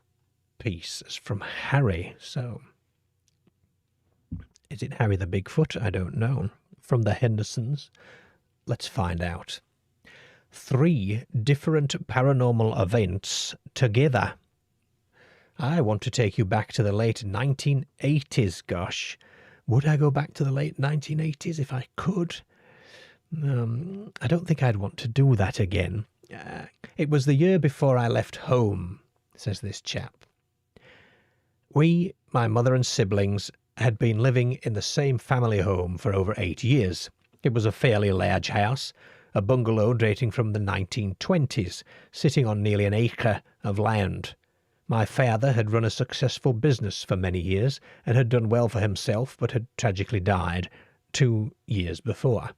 piece is from Harry. So, is it Harry the Bigfoot? I don't know. From the Hendersons? Let's find out. 3 different paranormal events together. I want to take you back to the late 1980s, gosh. Would I go back to the late 1980s if I could? I don't think I'd want to do that again. It was the year before I left home, says this chap. We, my mother and siblings, had been living in the same family home for over 8 years. It was a fairly large house, a bungalow dating from the 1920s, sitting on nearly an acre of land. My father had run a successful business for many years and had done well for himself, but had tragically died 2 years before.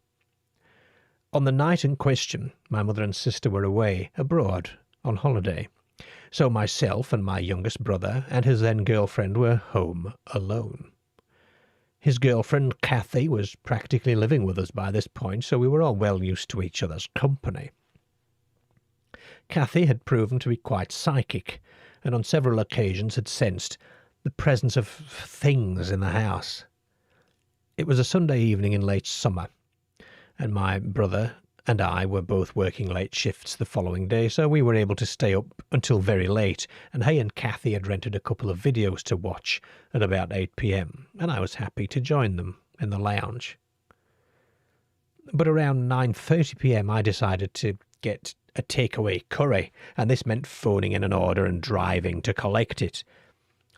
On the night in question, my mother and sister were away, abroad, on holiday. So myself and my youngest brother and his then girlfriend were home alone. His girlfriend, Kathy, was practically living with us by this point, so we were all well used to each other's company. Kathy had proven to be quite psychic, and on several occasions had sensed the presence of things in the house. It was a Sunday evening in late summer, and my brother and I were both working late shifts the following day, so we were able to stay up until very late, and he and Kathy had rented a couple of videos to watch at about 8 p.m, and I was happy to join them in the lounge. But around 9:30 p.m, I decided to get a takeaway curry, and this meant phoning in an order and driving to collect it.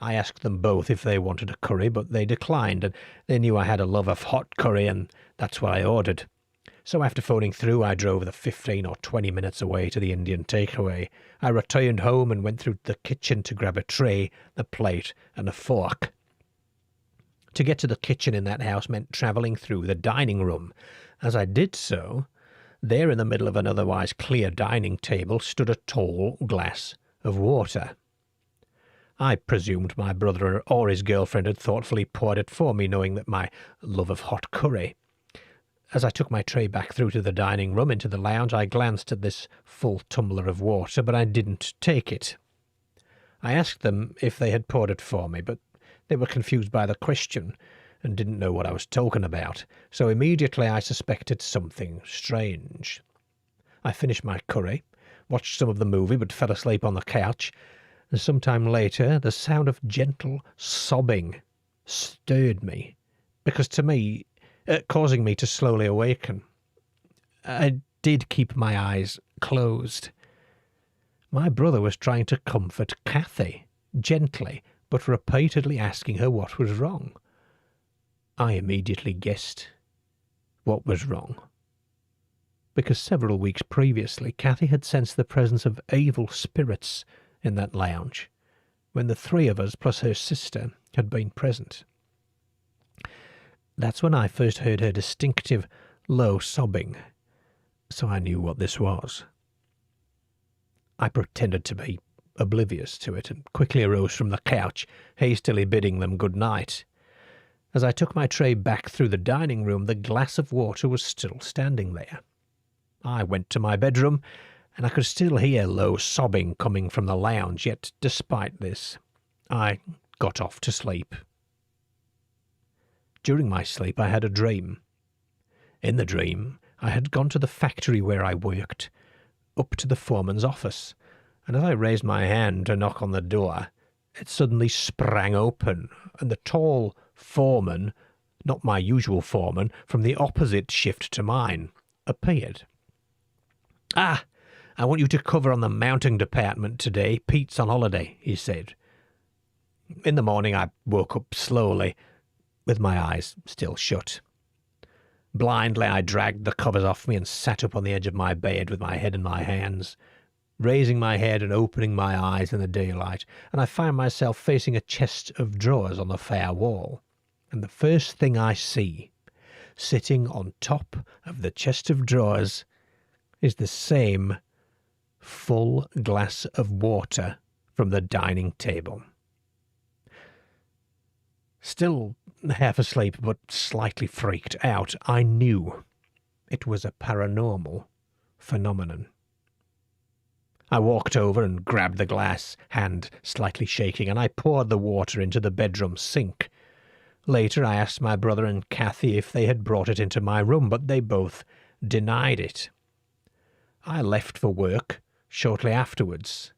I asked them both if they wanted a curry, but they declined, and they knew I had a love of hot curry, and that's what I ordered. So after phoning through, I drove the 15 or 20 minutes away to the Indian takeaway. I returned home and went through the kitchen to grab a tray, a plate, and a fork. To get to the kitchen in that house meant travelling through the dining room. As I did so, there in the middle of an otherwise clear dining table stood a tall glass of water. I presumed my brother or his girlfriend had thoughtfully poured it for me, knowing that my love of hot curry. As I took my tray back through to the dining room into the lounge, I glanced at this full tumbler of water, but I didn't take it. I asked them if they had poured it for me, but they were confused by the question and didn't know what I was talking about, so immediately I suspected something strange. I finished my curry, watched some of the movie, but fell asleep on the couch, and sometime later the sound of gentle sobbing stirred me, causing me to slowly awaken. I did keep my eyes closed. My brother was trying to comfort Kathy, gently, but repeatedly asking her what was wrong. I immediately guessed what was wrong, because several weeks previously Kathy had sensed the presence of evil spirits in that lounge, when the 3 of us plus her sister had been present. That's when I first heard her distinctive, low sobbing, so I knew what this was. I pretended to be oblivious to it and quickly arose from the couch, hastily bidding them good night. As I took my tray back through the dining room, the glass of water was still standing there. I went to my bedroom, and I could still hear low sobbing coming from the lounge, yet despite this, I got off to sleep. During my sleep, I had a dream. In the dream, I had gone to the factory where I worked, up to the foreman's office, and as I raised my hand to knock on the door, it suddenly sprang open, and the tall foreman, not my usual foreman, from the opposite shift to mine, appeared. "Ah, I want you to cover on the mounting department today. Pete's on holiday," he said. In the morning, I woke up slowly, with my eyes still shut. Blindly, I dragged the covers off me and sat up on the edge of my bed with my head in my hands, raising my head and opening my eyes in the daylight, and I found myself facing a chest of drawers on the far wall. And the first thing I see, sitting on top of the chest of drawers, is the same full glass of water from the dining table. Still half asleep but slightly freaked out, I knew it was a paranormal phenomenon. I walked over and grabbed the glass, hand slightly shaking, and I poured the water into the bedroom sink. Later I asked my brother and Kathy if they had brought it into my room, but they both denied it. I left for work shortly afterwards.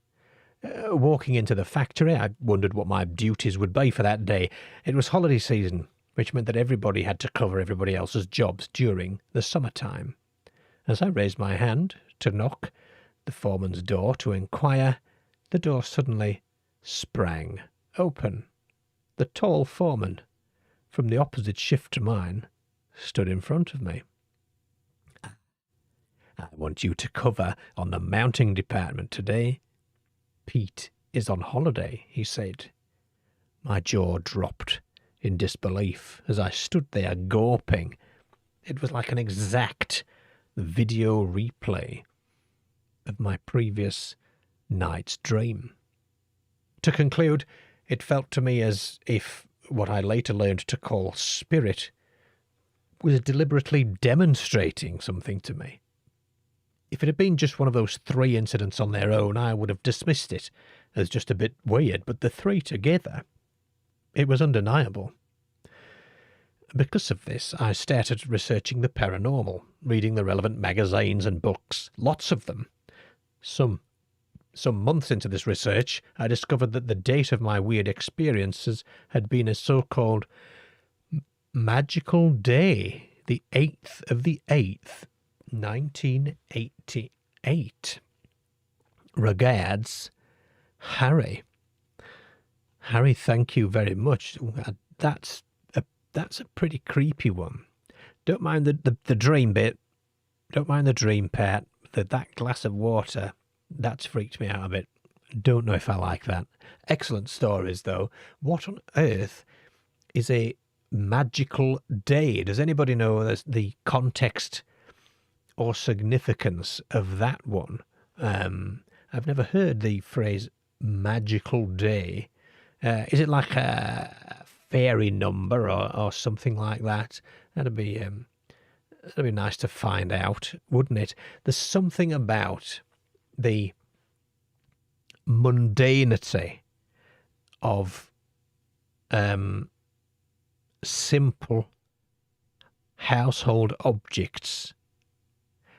Walking into the factory, I wondered what my duties would be for that day. It was holiday season, which meant that everybody had to cover everybody else's jobs during the summertime. As I raised my hand to knock the foreman's door to inquire, the door suddenly sprang open. The tall foreman, from the opposite shift to mine, stood in front of me. "I want you to cover on the mounting department today. Pete is on holiday," he said. My jaw dropped in disbelief as I stood there gawping. It was like an exact video replay of my previous night's dream. To conclude, it felt to me as if what I later learned to call spirit was deliberately demonstrating something to me. If it had been just one of those 3 incidents on their own, I would have dismissed it as just a bit weird, but the 3 together, it was undeniable. Because of this, I started researching the paranormal, reading the relevant magazines and books, lots of them. Some months into this research, I discovered that the date of my weird experiences had been a so-called magical day, the 8th of the 8th, 1988. Regards, Harry. Harry, thank you very much. That's a pretty creepy one. Don't mind the dream bit. Don't mind the dream part. That glass of water, that's freaked me out a bit. Don't know if I like that. Excellent stories, though. What on earth is a magical day? Does anybody know the context or significance of that one? I've never heard the phrase magical day. Is it like a fairy number or something like that? That'd be nice to find out, wouldn't it? There's something about the mundanity of simple household objects.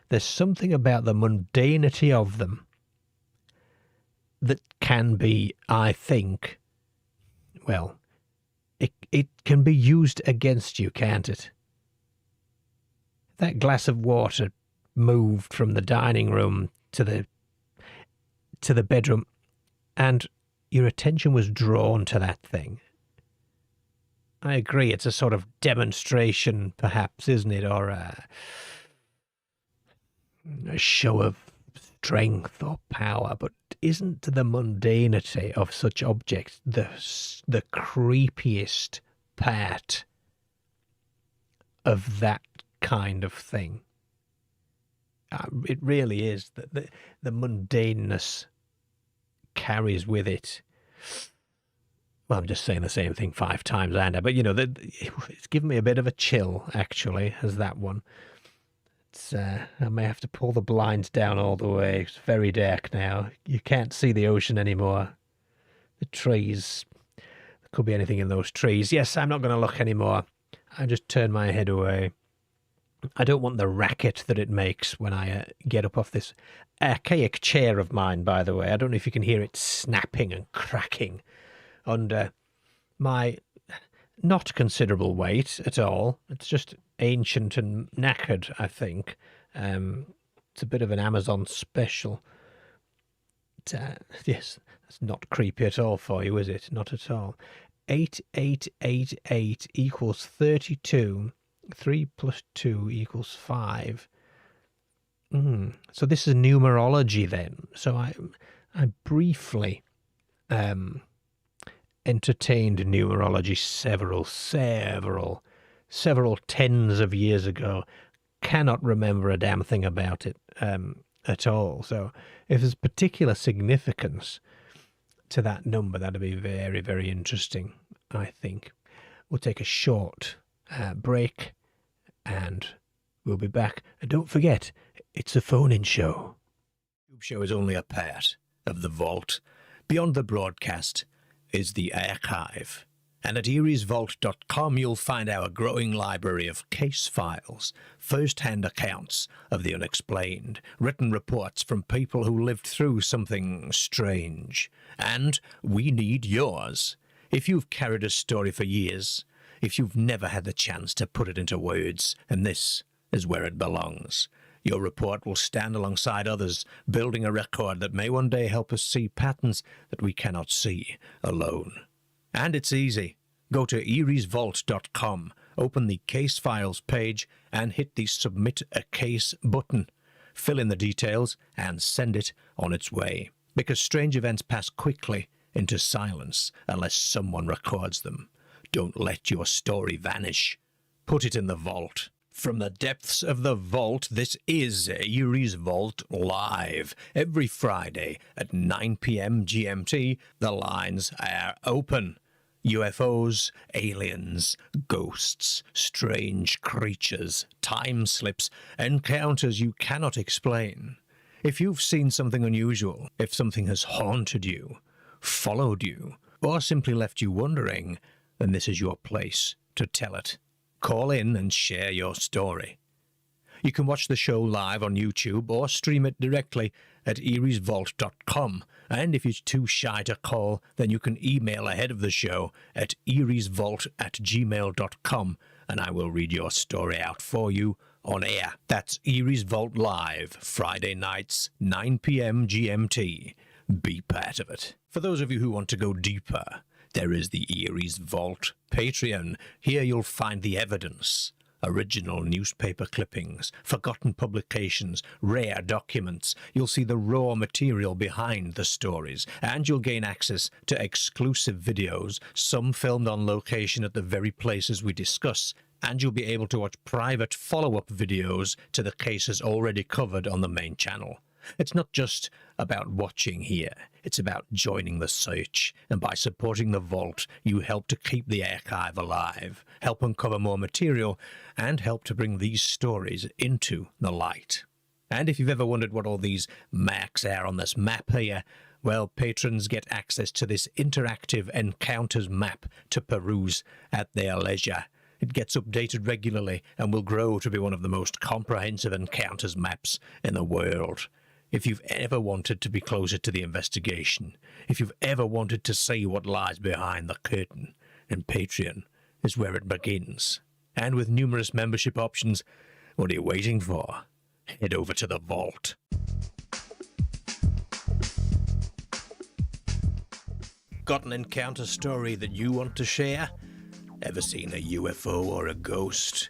There's something about the mundanity of them that can be, I think, well, it can be used against you, can't it? That glass of water moved from the dining room to the bedroom, and your attention was drawn to that thing. I agree, it's a sort of demonstration, perhaps, isn't it? Or a show of strength or power, but isn't the mundanity of such objects the creepiest part of that kind of thing? It really is. The mundaneness carries with it. Well, I'm just saying the same thing 5 times, Anna, but it's given me a bit of a chill, actually, as that one. I may have to pull the blinds down all the way. It's very dark now. You can't see the ocean anymore. The trees, there could be anything in those trees. Yes, I'm not going to look anymore. I just turn my head away. I don't want the racket that it makes when I get up off this archaic chair of mine, by the way. I don't know if you can hear it snapping and cracking under my not considerable weight at all. It's just ancient and knackered, I think. It's a bit of an Amazon special. Yes, that's not creepy at all for you, is it? Not at all. 8888 equals 32. 3 plus 2 equals 5. So this is numerology then. So I briefly entertained numerology several tens of years ago. Cannot remember a damn thing about it at all. So if there's particular significance to that number, that'd be very, very interesting, I think. We'll take a short break and we'll be back. And don't forget, it's a phone-in show. The YouTube show is only a part of the vault. Beyond the broadcast is the archive. And at eeriesvault.com you'll find our growing library of case files, first-hand accounts of the unexplained, written reports from people who lived through something strange. And we need yours. If you've carried a story for years, if you've never had the chance to put it into words, and this is where it belongs, your report will stand alongside others, building a record that may one day help us see patterns that we cannot see alone. And it's easy. Go to eeriesvault.com, open the Case Files page, and hit the Submit a Case button. Fill in the details and send it on its way. Because strange events pass quickly into silence unless someone records them. Don't let your story vanish. Put it in the vault. From the depths of the vault, this is Eerie's Vault Live. Every Friday at 9 p.m. GMT, the lines are open. UFOs, aliens, ghosts, strange creatures, time slips, encounters you cannot explain. If you've seen something unusual, if something has haunted you, followed you, or simply left you wondering, then this is your place to tell it. Call in and share your story. You can watch the show live on YouTube or stream it directly at eeriesvault.com. And if you're too shy to call, then you can email ahead of the show at eeriesvault@gmail.com, and I will read your story out for you on air. That's Eerie's Vault Live, Friday nights, 9 p.m. GMT. Be part of it. For those of you who want to go deeper, there is the Eerie's Vault Patreon. Here you'll find the evidence. Original newspaper clippings, forgotten publications, rare documents. You'll see the raw material behind the stories, and you'll gain access to exclusive videos, some filmed on location at the very places we discuss, and you'll be able to watch private follow-up videos to the cases already covered on the main channel. It's not just about watching here, it's about joining the search, and by supporting the vault, you help to keep the archive alive, help uncover more material, and help to bring these stories into the light. And if you've ever wondered what all these marks are on this map here, well, patrons get access to this interactive encounters map to peruse at their leisure. It gets updated regularly and will grow to be one of the most comprehensive encounters maps in the world. If you've ever wanted to be closer to the investigation, if you've ever wanted to see what lies behind the curtain, then Patreon is where it begins. And with numerous membership options, what are you waiting for? Head over to the vault. Got an encounter story that you want to share? Ever seen a UFO or a ghost?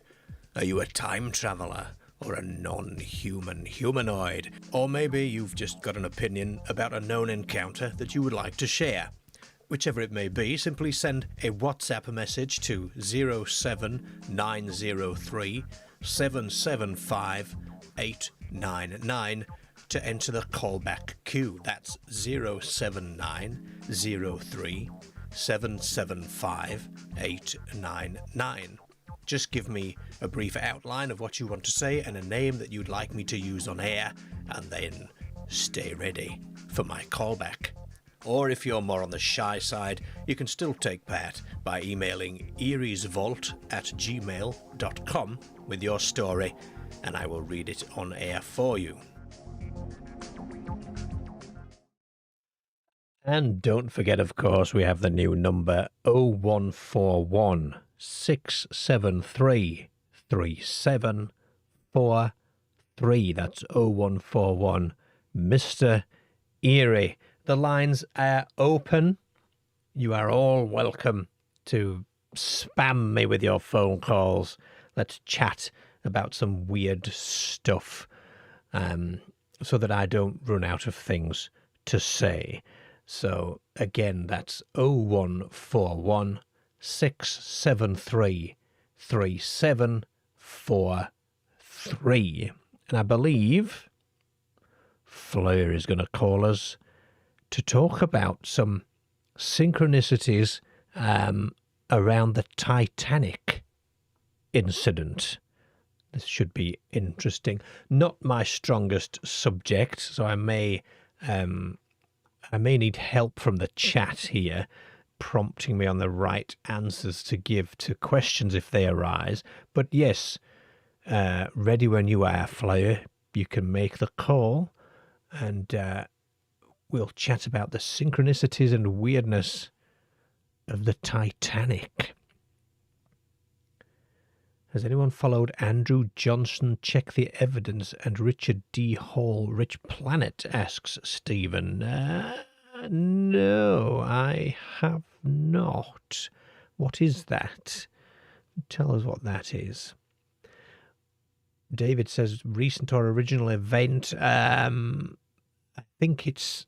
Are you a time traveler? Or a non-human humanoid? Or maybe you've just got an opinion about a known encounter that you would like to share. Whichever it may be, simply send a WhatsApp message to 07903 775 899 to enter the callback queue. That's 07903 775 899. Just give me a brief outline of what you want to say and a name that you'd like me to use on air, and then stay ready for my callback. Or if you're more on the shy side, you can still take part by emailing eeriesvault@gmail.com with your story, and I will read it on air for you. And don't forget, of course, we have the new number 0141 673 3743. That's 0141 Mr. Eerie. The lines are open. You are all welcome to spam me with your phone calls. Let's chat about some weird stuff, so that I don't run out of things to say. So again, that's 0141 673 3743. And I believe Fleur is going to call us to talk about some synchronicities around the Titanic incident. This should be interesting. Not my strongest subject, so I may need help from the chat here. prompting me on the right answers to give to questions if they arise. But yes, ready when you are, Flyer. You can make the call, and we'll chat about the synchronicities and weirdness of the Titanic. Has anyone followed Andrew Johnson, Check the Evidence, and Richard D. Hall, Rich Planet, asks Stephen. No, I have not. What is that? Tell us what that is. David says, recent or original event. I think it's...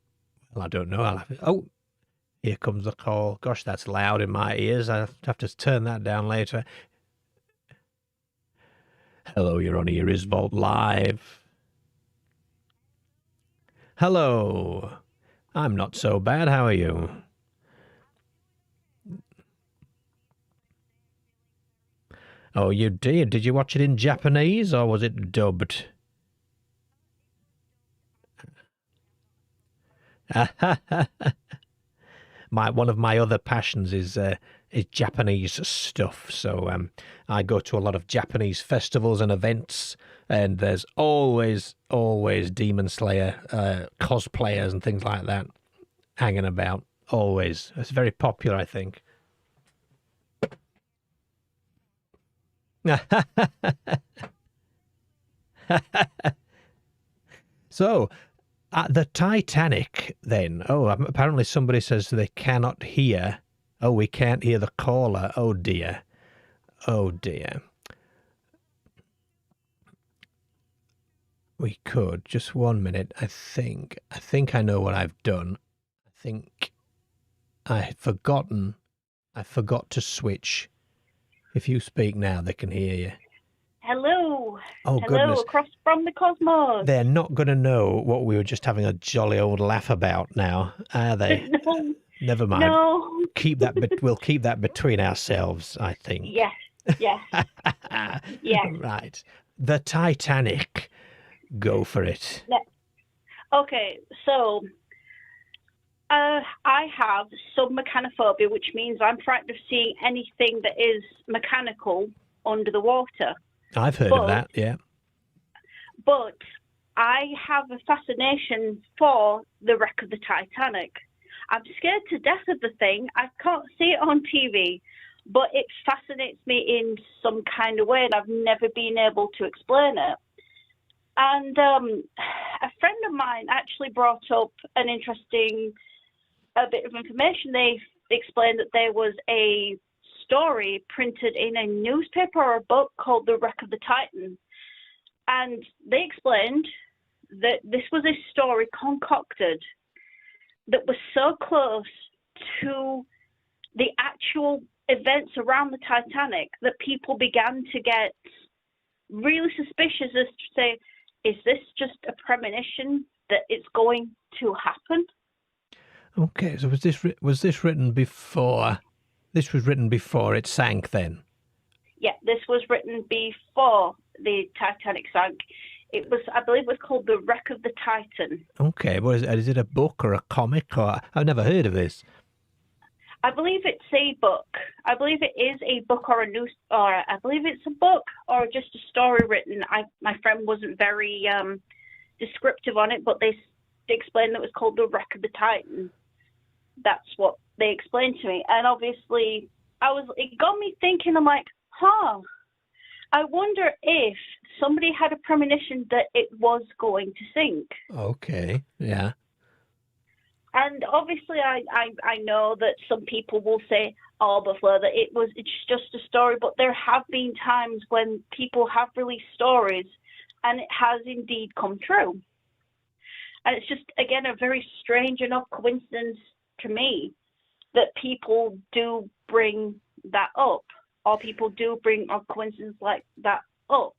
Well, I don't know. Oh, here comes the call. Gosh, that's loud in my ears. I'll have to turn that down later. Hello, you're on Eerie's Vault Live. Hello. I'm not so bad. How are you? Oh, you did? Did you watch it in Japanese or was it dubbed? One of my other passions is Japanese stuff. So I go to a lot of Japanese festivals and events, and there's always Demon Slayer cosplayers and things like that hanging about. Always. It's very popular, I think. So, at the Titanic, then. Oh, apparently somebody says they cannot hear. Oh, we can't hear the caller. Oh, dear. Oh, dear. We could. Just 1 minute. I think I know what I've done. I think I forgot to switch. If you speak now, they can hear you. Hello. Oh, Hello, goodness. across from the cosmos. They're not going to know what we were just having a jolly old laugh about now, are they? No. Never mind. No. We'll keep that between ourselves, I think. Yes. Yes. Yes. Right. The Titanic. Go for it. Okay, so I have submechanophobia, which means I'm frightened of seeing anything that is mechanical under the water. I've heard of that, yeah. But I have a fascination for the wreck of the Titanic. I'm scared to death of the thing. I can't see it on TV, but it fascinates me in some kind of way, and I've never been able to explain it. And a friend of mine actually brought up an interesting bit of information. They explained that there was a story printed in a newspaper or a book called The Wreck of the Titan. And they explained that this was a story concocted that was so close to the actual events around the Titanic that people began to get really suspicious as to say, is this just a premonition that it's going to happen? Okay, so was this written before? This was written before it sank, then. Yeah, this was written before the Titanic sank. It was, I believe, it was called The Wreck of the Titan. Okay, well, is it a book or a comic? Or I've never heard of this. I believe it's a book. I believe it is a book or I believe it's a book or just a story written. My friend wasn't very descriptive on it, but they explained that it was called The Wreck of the Titan. That's what they explained to me. And obviously, it got me thinking, I'm like, I wonder if somebody had a premonition that it was going to sink. Okay, yeah. And obviously, I know that some people will say, oh, Buffalo, that it's just a story. But there have been times when people have released stories and it has indeed come true. And it's just, again, a very strange enough coincidence to me that people do bring that up, or people do bring a coincidence like that up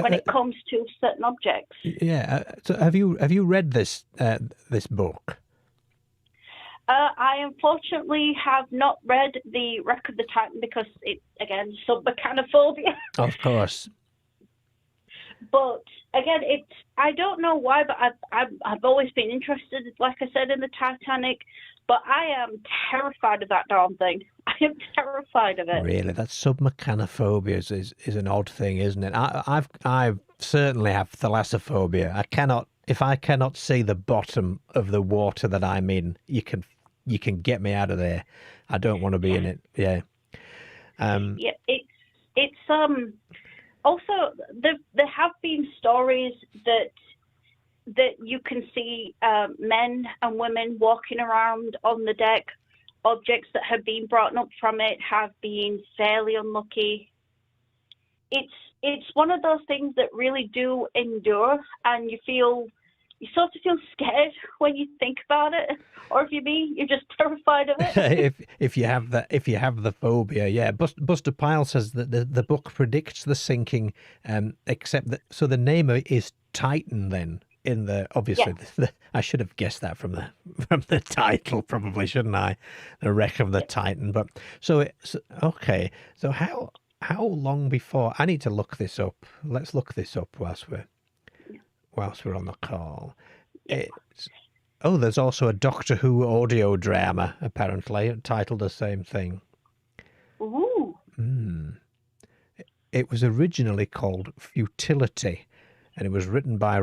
when it comes to certain objects. Yeah. So have you read this book? I unfortunately have not read The Wreck of the Titan because it, again, submechanophobia. Of course. But again, I don't know why, but I've always been interested, like I said, in the Titanic. But I am terrified of that darn thing. I am terrified of it. Really, that submechanophobia is an odd thing, isn't it? I certainly have thalassophobia. If I cannot see the bottom of the water that I'm in, you can get me out of there. I don't want to be in it. Yeah. Yeah, it's also there have been stories that you can see men and women walking around on the deck. Objects that have been brought up from it have been fairly unlucky. It's one of those things that really do endure, and you sort of feel scared when you think about it, or if you're me, you're just terrified of it. if you have the phobia, yeah. Buster Pyle says that the book predicts the sinking, except that the name is Titan. Then in obviously I should have guessed that from the title, probably, shouldn't I? The wreck of the Titan. But okay. So how long before? I need to look this up. Let's look this up whilst we're on the call. There's also a Doctor Who audio drama, apparently, titled the same thing. Ooh. It was originally called Futility, and it was written by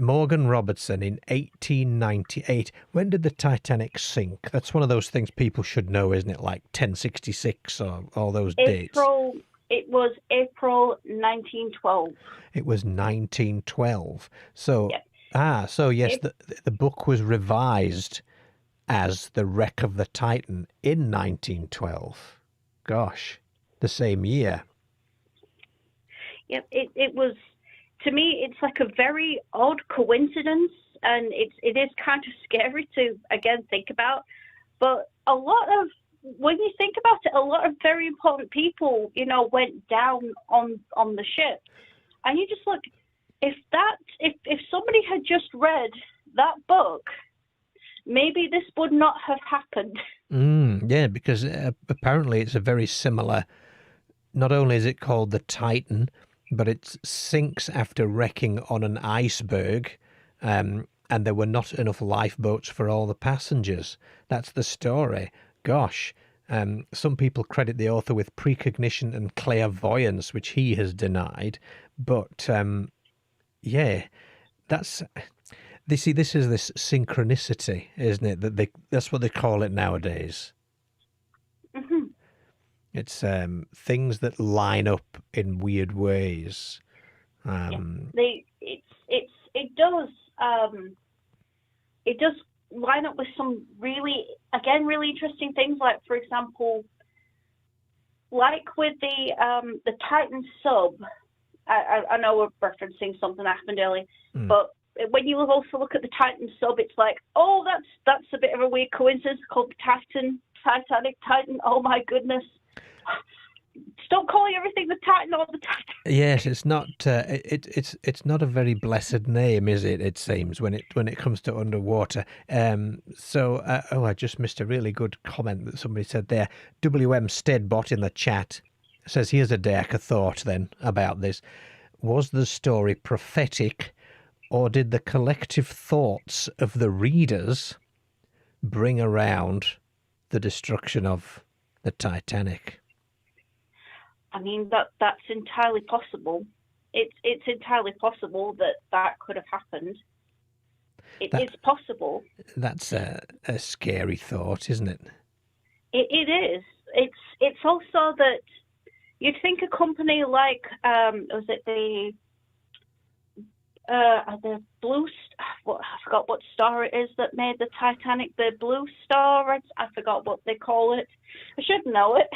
Morgan Robertson in 1898. When did the Titanic sink? That's one of those things people should know, isn't it? Like 1066 or all those dates. It was April 1912. It was 1912. So, Yep. So yes, the book was revised as The Wreck of the Titan in 1912. Gosh, the same year. Yep, it was, to me, it's like a very odd coincidence, and it is kind of scary to, again, think about. But when you think about it, a lot of very important people, went down on the ship. And you just look, if somebody had just read that book, maybe this would not have happened. Yeah, because apparently it's a very similar, not only is it called the Titan, but it sinks after wrecking on an iceberg, and there were not enough lifeboats for all the passengers. That's the story. Gosh. Some people credit the author with precognition and clairvoyance, which he has denied. But, this is this synchronicity, isn't it? That's what they call it nowadays. Mm-hmm. It's things that line up in weird ways. It does line up with some really interesting things. Like, for example, like with the Titan sub. I know we're referencing something that happened earlier, but when you also look at the Titan sub, it's like, oh, that's a bit of a weird coincidence, called the Titanic Titan. Oh my goodness. Stop calling everything the Titan all the time. Yes, it's not. It's not a very blessed name, is it? It seems when it comes to underwater. I just missed a really good comment that somebody said there. WM Steadbot in the chat says, "Here's a darker thought then about this. Was the story prophetic, or did the collective thoughts of the readers bring around the destruction of the Titanic?" I mean, that's entirely possible. It's entirely possible that could have happened. It's possible. That's a scary thought, isn't it? It is. It's also that you'd think a company like was it the Blue? I forgot what star it is that made the Titanic. The Blue Star. I forgot what they call it. I should know it.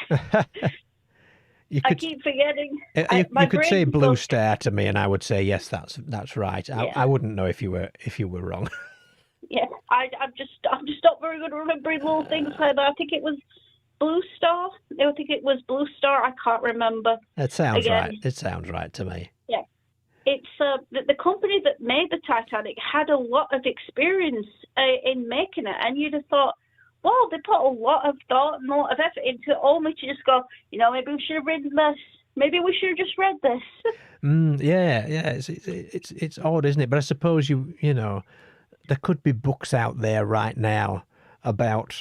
I keep forgetting. You could say Blue Star to me, and I would say yes, that's right. Yeah. I wouldn't know if you were wrong. Yeah, I'm just not very good at remembering little things like that. I think it was Blue Star. I think it was Blue Star. I can't remember. It sounds right. It sounds right to me. Yeah, it's the company that made the Titanic had a lot of experience in making it, and you'd have thought, well, they put a lot of thought and a lot of effort into it, only to just go, maybe we should have written this. Maybe we should have just read this. Yeah. It's odd, isn't it? But I suppose you know, there could be books out there right now about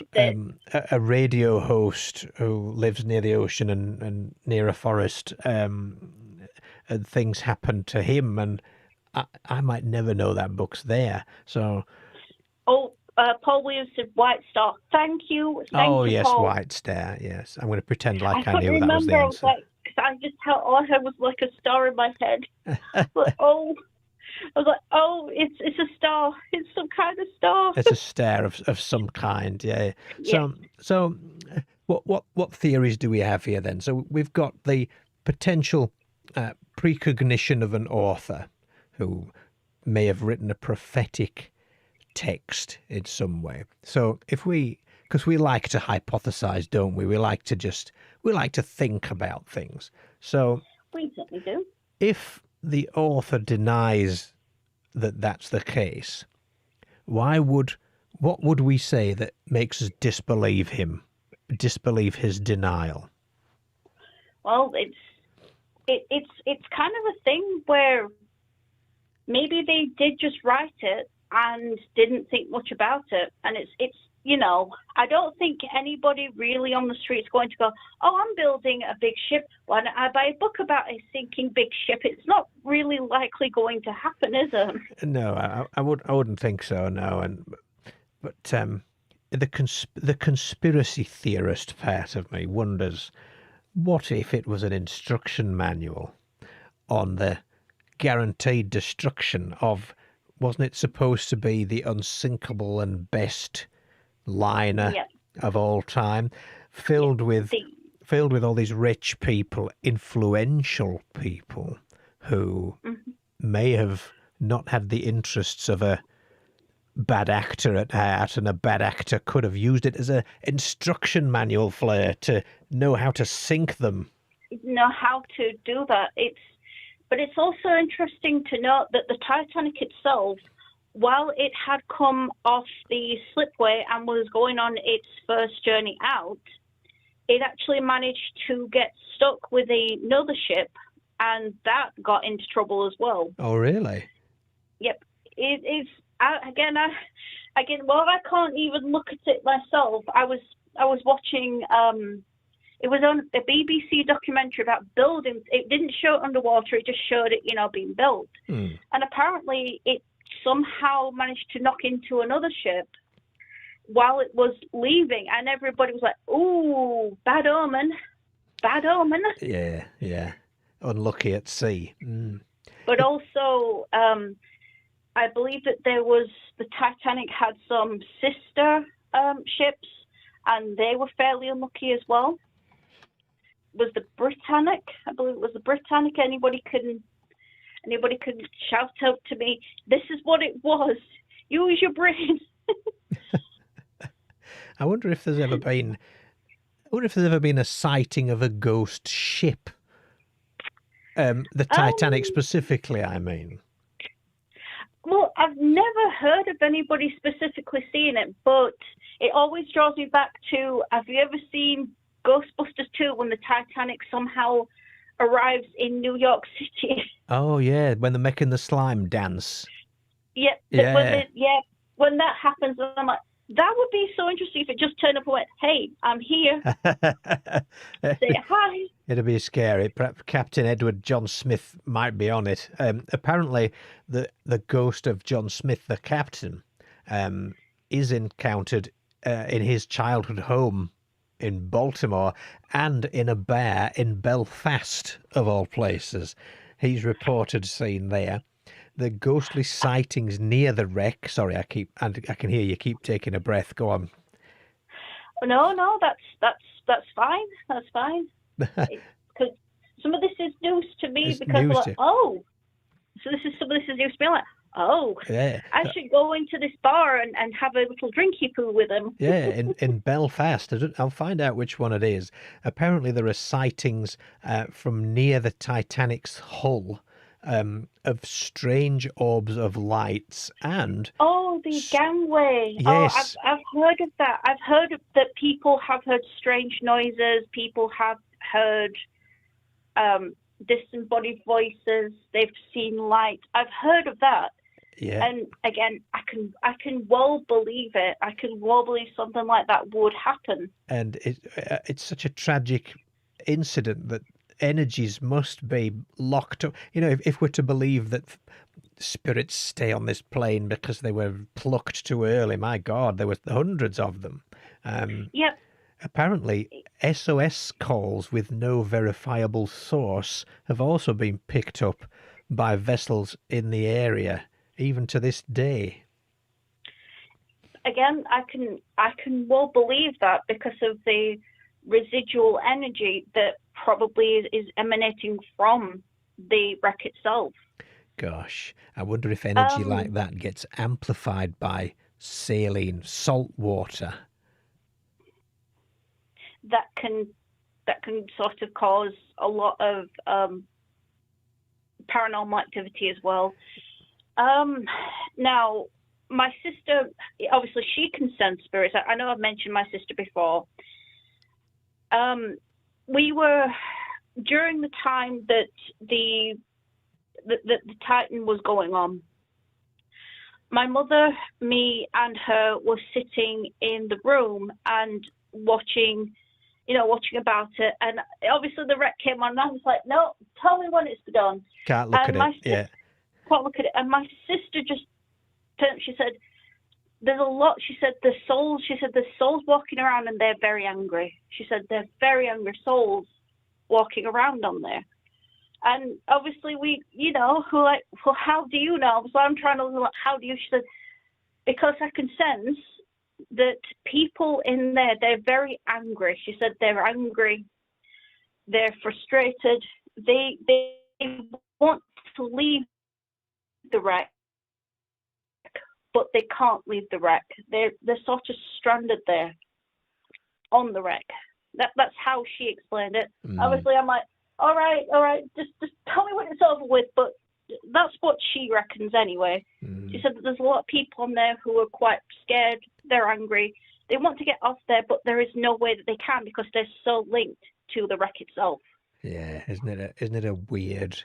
a radio host who lives near the ocean and near a forest, and things happen to him, and I might never know that book's there. So, Paul Williams said White Star. Thank you, yes, Paul. White Star. Yes, I'm going to pretend like I couldn't knew that was the remember. answer. I just all I had was like a star in my head. But, I was like, it's a star. It's some kind of star. It's a star of some kind, yeah. So, what theories do we have here then? So we've got the potential precognition of an author who may have written a prophetic text in some way. So because we like to hypothesize, don't we? We like to think about things. So We certainly do. if the author denies that that's the case, what would we say that makes us disbelieve his denial? Well, it's kind of a thing where maybe they did just write it and didn't think much about it, and it's I don't think anybody really on the street is going to go, I'm building a big ship, why don't I buy a book about a sinking big ship? It's not really likely going to happen, is it? No, I wouldn't think so. No, but the conspiracy theorist part of me wonders, what if it was an instruction manual on the guaranteed destruction of, wasn't it supposed to be the unsinkable and best liner of all time, filled with all these rich people, influential people who may have not had the interests of a bad actor at heart, and a bad actor could have used it as an instruction manual, Flair, to know how to sink them. Know how to do that. But it's also interesting to note that the Titanic itself, while it had come off the slipway and was going on its first journey out, it actually managed to get stuck with another ship, and that got into trouble as well. Oh, really? Yep. It is, again, well, I can't even look at it myself. I was watching, it was on a BBC documentary about buildings. It didn't show it underwater, it just showed it, being built. And apparently it somehow managed to knock into another ship while it was leaving, and everybody was like, ooh, bad omen. Yeah. Unlucky at sea. But also, I believe that the Titanic had some sister ships, and they were fairly unlucky as well. Was the Britannic? I believe it was the Britannic. Anybody can shout out to me, this is what it was. Use your brain. I wonder if there's ever been a sighting of a ghost ship. The Titanic specifically, I mean. Well, I've never heard of anybody specifically seeing it, but it always draws me back to, have you ever seen Ghostbusters 2 when the Titanic somehow arrives in New York City? Oh, yeah, when they're making the slime dance. Yeah. When that happens, I'm like, that would be so interesting if it just turned up and went, hey, I'm here. Say hi. It'd be scary. Perhaps Captain Edward John Smith might be on it. Apparently, the ghost of John Smith, the captain, is encountered in his childhood home in Baltimore and in a bar in Belfast, of all places. He's reported seen there. The ghostly sightings near the wreck. Sorry, I can hear you keep taking a breath. Go on. No, that's fine. That's fine. Because some of this is news to me, because I'm like, so some of this is news to me. I'm like, yeah. I should go into this bar and have a little drinky poo with him. Yeah, in Belfast. I'll find out which one it is. Apparently there are sightings from near the Titanic's hull of strange orbs of lights and... Oh, the gangway. Yes. Oh, I've heard of that. I've heard that people have heard strange noises. People have heard disembodied voices. They've seen light. I've heard of that. Yeah. And again, I can well believe it. I can well believe something like that would happen. And it's such a tragic incident that energies must be locked up. You know, if we're to believe that spirits stay on this plane because they were plucked too early, my God, there were hundreds of them. Yep. Apparently, SOS calls with no verifiable source have also been picked up by vessels in the area, even to this day. Again, I can well believe that because of the residual energy that probably is emanating from the wreck itself. Gosh, I wonder if energy like that gets amplified by saline, salt water. That can sort of cause a lot of paranormal activity as well. Now, my sister, obviously, she can sense spirits. I know I've mentioned my sister before. We were, during the time that the Titan was going on, my mother, me, and her were sitting in the room and watching about it. And obviously the wreck came on, and I was like, no, tell me when it's done. Can't look at it. Yeah. Can't look at it. And my sister just turned, she said, there's a lot. She said, there's souls walking around and they're very angry. She said, they're very angry souls walking around on there. And obviously we, who like, well, how do you know? So I'm trying to look, how do you? She said, because I can sense that people in there, they're very angry. She said they're angry, they're frustrated, they want to leave the wreck, but they can't leave the wreck. They're sort of stranded there on the wreck. That's how she explained it. Obviously, I'm like, all right, just tell me when it's over with. But that's what she reckons anyway. She said that there's a lot of people on there who are quite scared. They're angry. They want to get off there, but there is no way that they can because they're so linked to the wreck itself. Yeah, isn't it a weird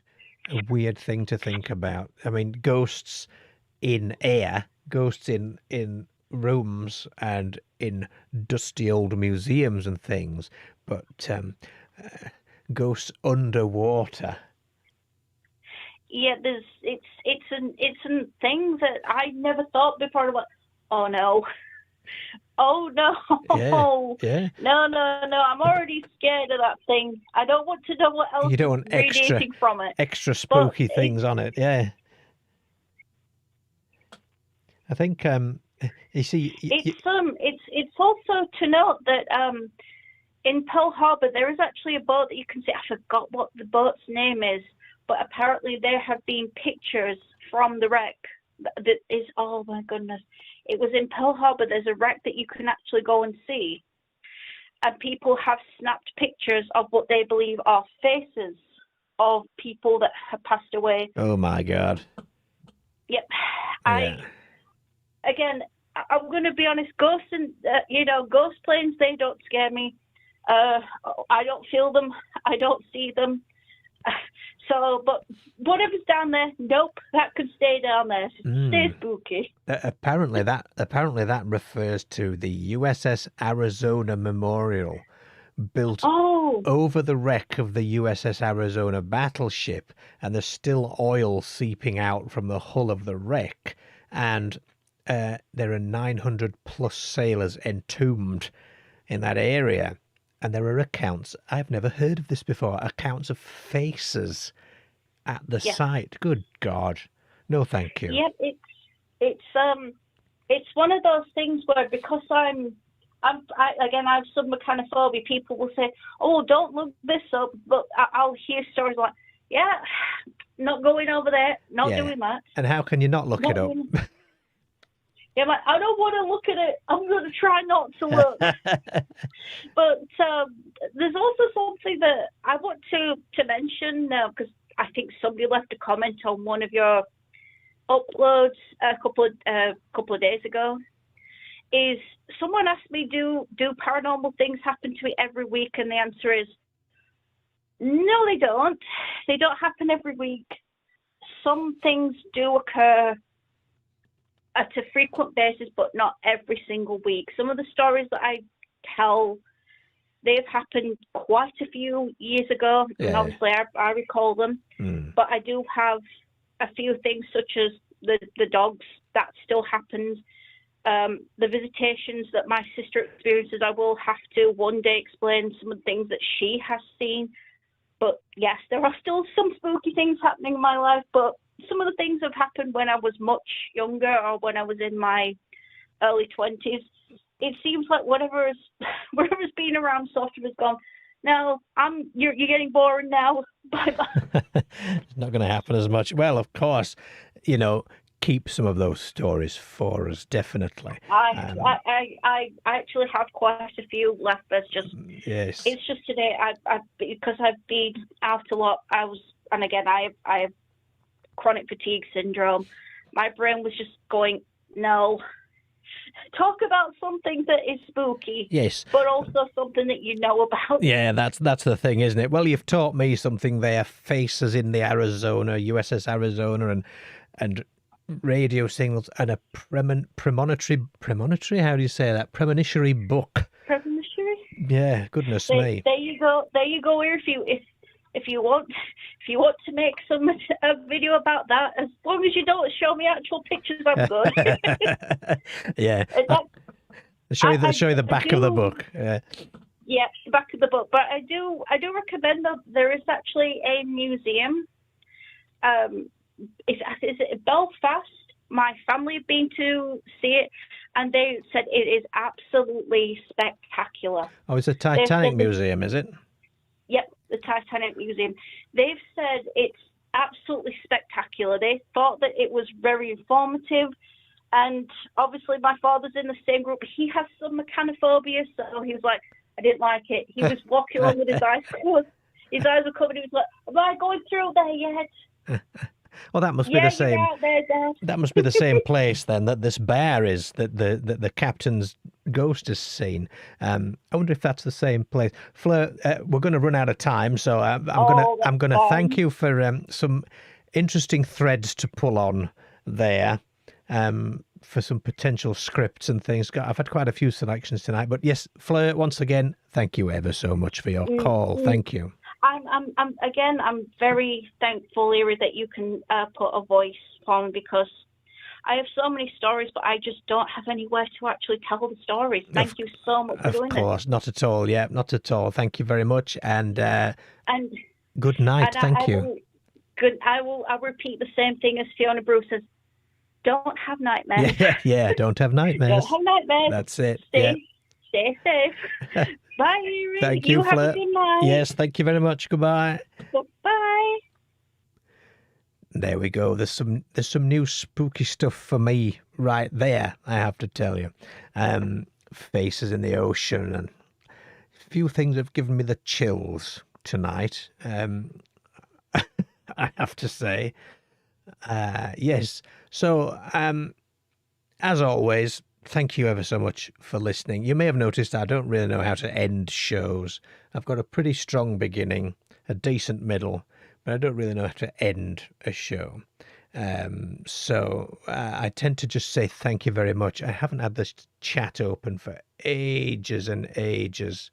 thing to think about? I mean, ghosts in air, ghosts in rooms and in dusty old museums and things, but ghosts underwater. Yeah, it's a thing that I never thought before about. Oh no. Yeah. No, I'm already scared of that thing. I don't want to know what else You don't want is radiating from it. extra spooky things on it. Yeah. I think you see it's also to note that in Pearl Harbor there is actually a boat that you can see. I forgot what the boat's name is, but apparently there have been pictures from the wreck that is, oh my goodness, it was in Pearl Harbor. There's a wreck that you can actually go and see, and people have snapped pictures of what they believe are faces of people that have passed away. Oh my God. Yep. Yeah. I'm going to be honest, ghosts and, ghost planes, they don't scare me. I don't feel them. I don't see them. So, but whatever's down there, nope, that could stay down there. Stay spooky. Apparently that refers to the USS Arizona Memorial, built over the wreck of the USS Arizona battleship, and there's still oil seeping out from the hull of the wreck, and there are 900 plus sailors entombed in that area. And there are accounts, I've never heard of this before, accounts of faces at the site. Good God. No, thank you. Yeah, it's one of those things where, because I have some kind of phobia, people will say, oh, don't look this up, but I'll hear stories like, yeah, not going over there, not doing that. And how can you not look it up? Yeah, I'm like, I don't want to look at it. I'm going to try not to look. But there's also something that I want to mention now, because I think somebody left a comment on one of your uploads a couple of days ago. Is someone asked me, do paranormal things happen to me every week? And the answer is no, they don't. They don't happen every week. Some things do occur at a frequent basis, but not every single week. Some of the stories that I tell, they've happened quite a few years ago, and obviously I recall them. But I do have a few things such as the dogs, that still happens. The visitations that my sister experiences, I will have to one day explain some of the things that she has seen. But yes, there are still some spooky things happening in my life, but some of the things have happened when I was much younger or when I was in my early 20s. It seems like whatever's been around sort of has gone, no, you're getting boring now. Bye-bye. It's not going to happen as much. Well, of course, keep some of those stories for us, definitely. I actually have quite a few left. There's just yes. It's just today because I've been out a lot. I have chronic fatigue syndrome. My brain was just going, no. Talk about something that is spooky. Yes. But also something that you know about. Yeah, that's the thing, isn't it? Well, you've taught me something there. Faces in the Arizona, USS Arizona, and radio signals, and a premonitory. How do you say that? Premonitory book. Premonitory? Yeah, goodness me. There you go. There you go. If you want to make a video about that, as long as you don't show me actual pictures, I'm good. Yeah. Show you the back of the book. Yeah. Yeah, the back of the book. But I do recommend that there is actually a museum. Is it Belfast? My family have been to see it, and they said it is absolutely spectacular. Oh, it's a Titanic museum, is it? Yep, the Titanic Museum. They've said it's absolutely spectacular. They thought that it was very informative, and obviously my father's in the same group. He has some mechanophobia, so he was like, I didn't like it. He was walking along with his eyes closed. His eyes were covered. He was like, am I going through there yet? Well, that must be the same. Out there, Dad. That must be the same place then that this bear is, that the captain's ghost is seen. I wonder if that's the same place. Fleur, we're going to run out of time, so I'm going to thank you for some interesting threads to pull on there, for some potential scripts and things. I've had quite a few selections tonight, but yes, Fleur, once again, thank you ever so much for your call. Thank you. I'm very thankful, Eerie, that you can put a voice on, because I have so many stories, but I just don't have anywhere to actually tell the stories. Thank you so much for doing it. Of course, not at all. Yeah, not at all. Thank you very much, and good night. Thank you. I'll repeat the same thing as Fiona Bruce says. Don't have nightmares. Yeah, don't have nightmares. Don't have nightmares. That's it. Stay safe. Bye, Eerie. Thank you, Fleur. Have a good night. Yes, thank you very much. Goodbye. Bye. There we go. There's some new spooky stuff for me right there, I have to tell you. Faces in the ocean, and a few things have given me the chills tonight. I have to say. Yes. So, as always, thank you ever so much for listening. You may have noticed I don't really know how to end shows. I've got a pretty strong beginning, a decent middle, but I don't really know how to end a show. So I tend to just say thank you very much. I haven't had this chat open for ages and ages.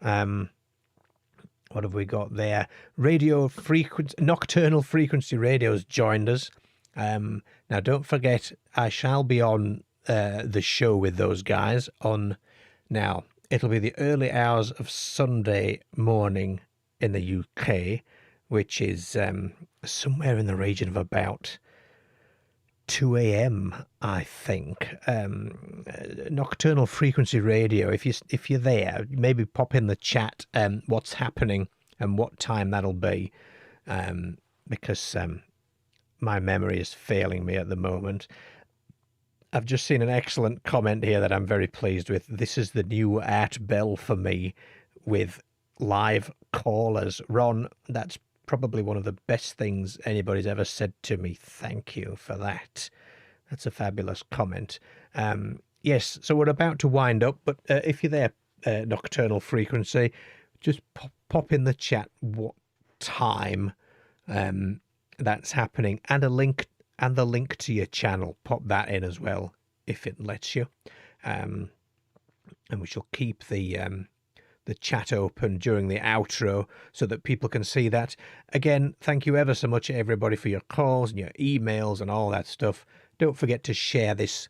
What have we got there? Nocturnal Frequency Radio's joined us. Now, don't forget, I shall be on the show with those guys now. It'll be the early hours of Sunday morning in the UK, which is somewhere in the region of about 2 a.m, I think. Nocturnal Frequency Radio, if you're there, maybe pop in the chat what's happening and what time that'll be, because my memory is failing me at the moment. I've just seen an excellent comment here that I'm very pleased with. This is the new art bell for me with live callers. Ron, that's probably one of the best things anybody's ever said to me. Thank you for that. That's a fabulous comment. Yes, so we're about to wind up, but if you're there, Nocturnal Frequency, just pop in the chat what time that's happening, and a link and the link to your channel. Pop that in as well, if it lets you. And we shall keep the chat open during the outro so that people can see that. Again, thank you ever so much, everybody, for your calls and your emails and all that stuff. Don't forget to share this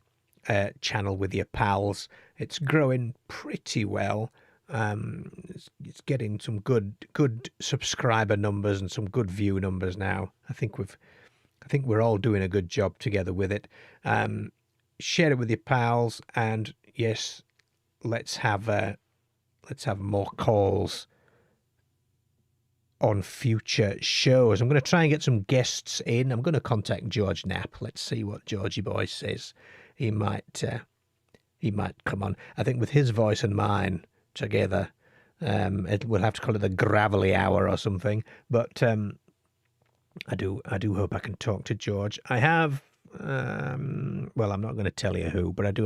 channel with your pals. It's growing pretty well. It's getting some good subscriber numbers and some good view numbers now. I think we're all doing a good job together with it. Share it with your pals, and yes, let's have more calls on future shows. I'm going to try and get some guests in. I'm going to contact George Knapp. Let's see what Georgie boy says. He might come on. I think with his voice and mine together, we'll have to call it the Gravelly Hour or something. But I do hope I can talk to George. I have, well, I'm not going to tell you who, but I do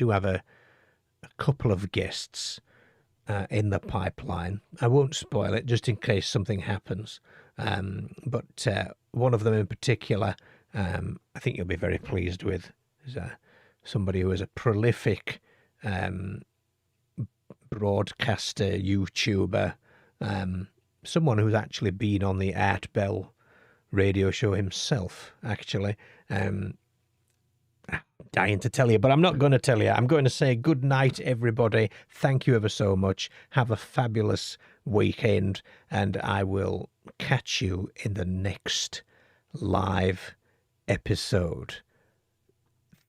have a couple of guests in the pipeline. I won't spoil it, just in case something happens. But one of them in particular, I think you'll be very pleased with, is somebody who is a prolific broadcaster, YouTuber, someone who's actually been on the Art Bell radio show himself, actually. Dying to tell you, but I'm not going to tell you. I'm going to say good night, everybody. Thank you ever so much. Have a fabulous weekend, and I will catch you in the next live episode.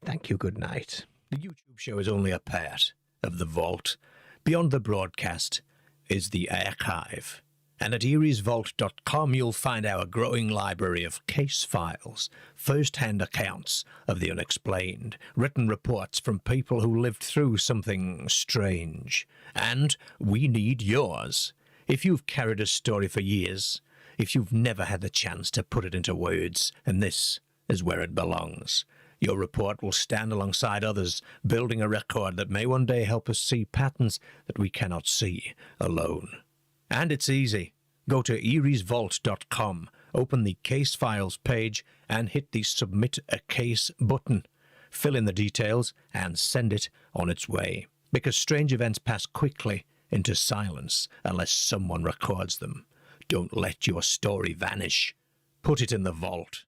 Thank you. Good night. The YouTube show is only a part of the vault. Beyond the broadcast is the archive. And at eeriesvault.com you'll find our growing library of case files, first-hand accounts of the unexplained, written reports from people who lived through something strange. And we need yours. If you've carried a story for years, if you've never had the chance to put it into words, and this is where it belongs, your report will stand alongside others, building a record that may one day help us see patterns that we cannot see alone. And it's easy. Go to eeriesvault.com, open the Case Files page, and hit the Submit a Case button. Fill in the details and send it on its way. Because strange events pass quickly into silence unless someone records them. Don't let your story vanish. Put it in the vault.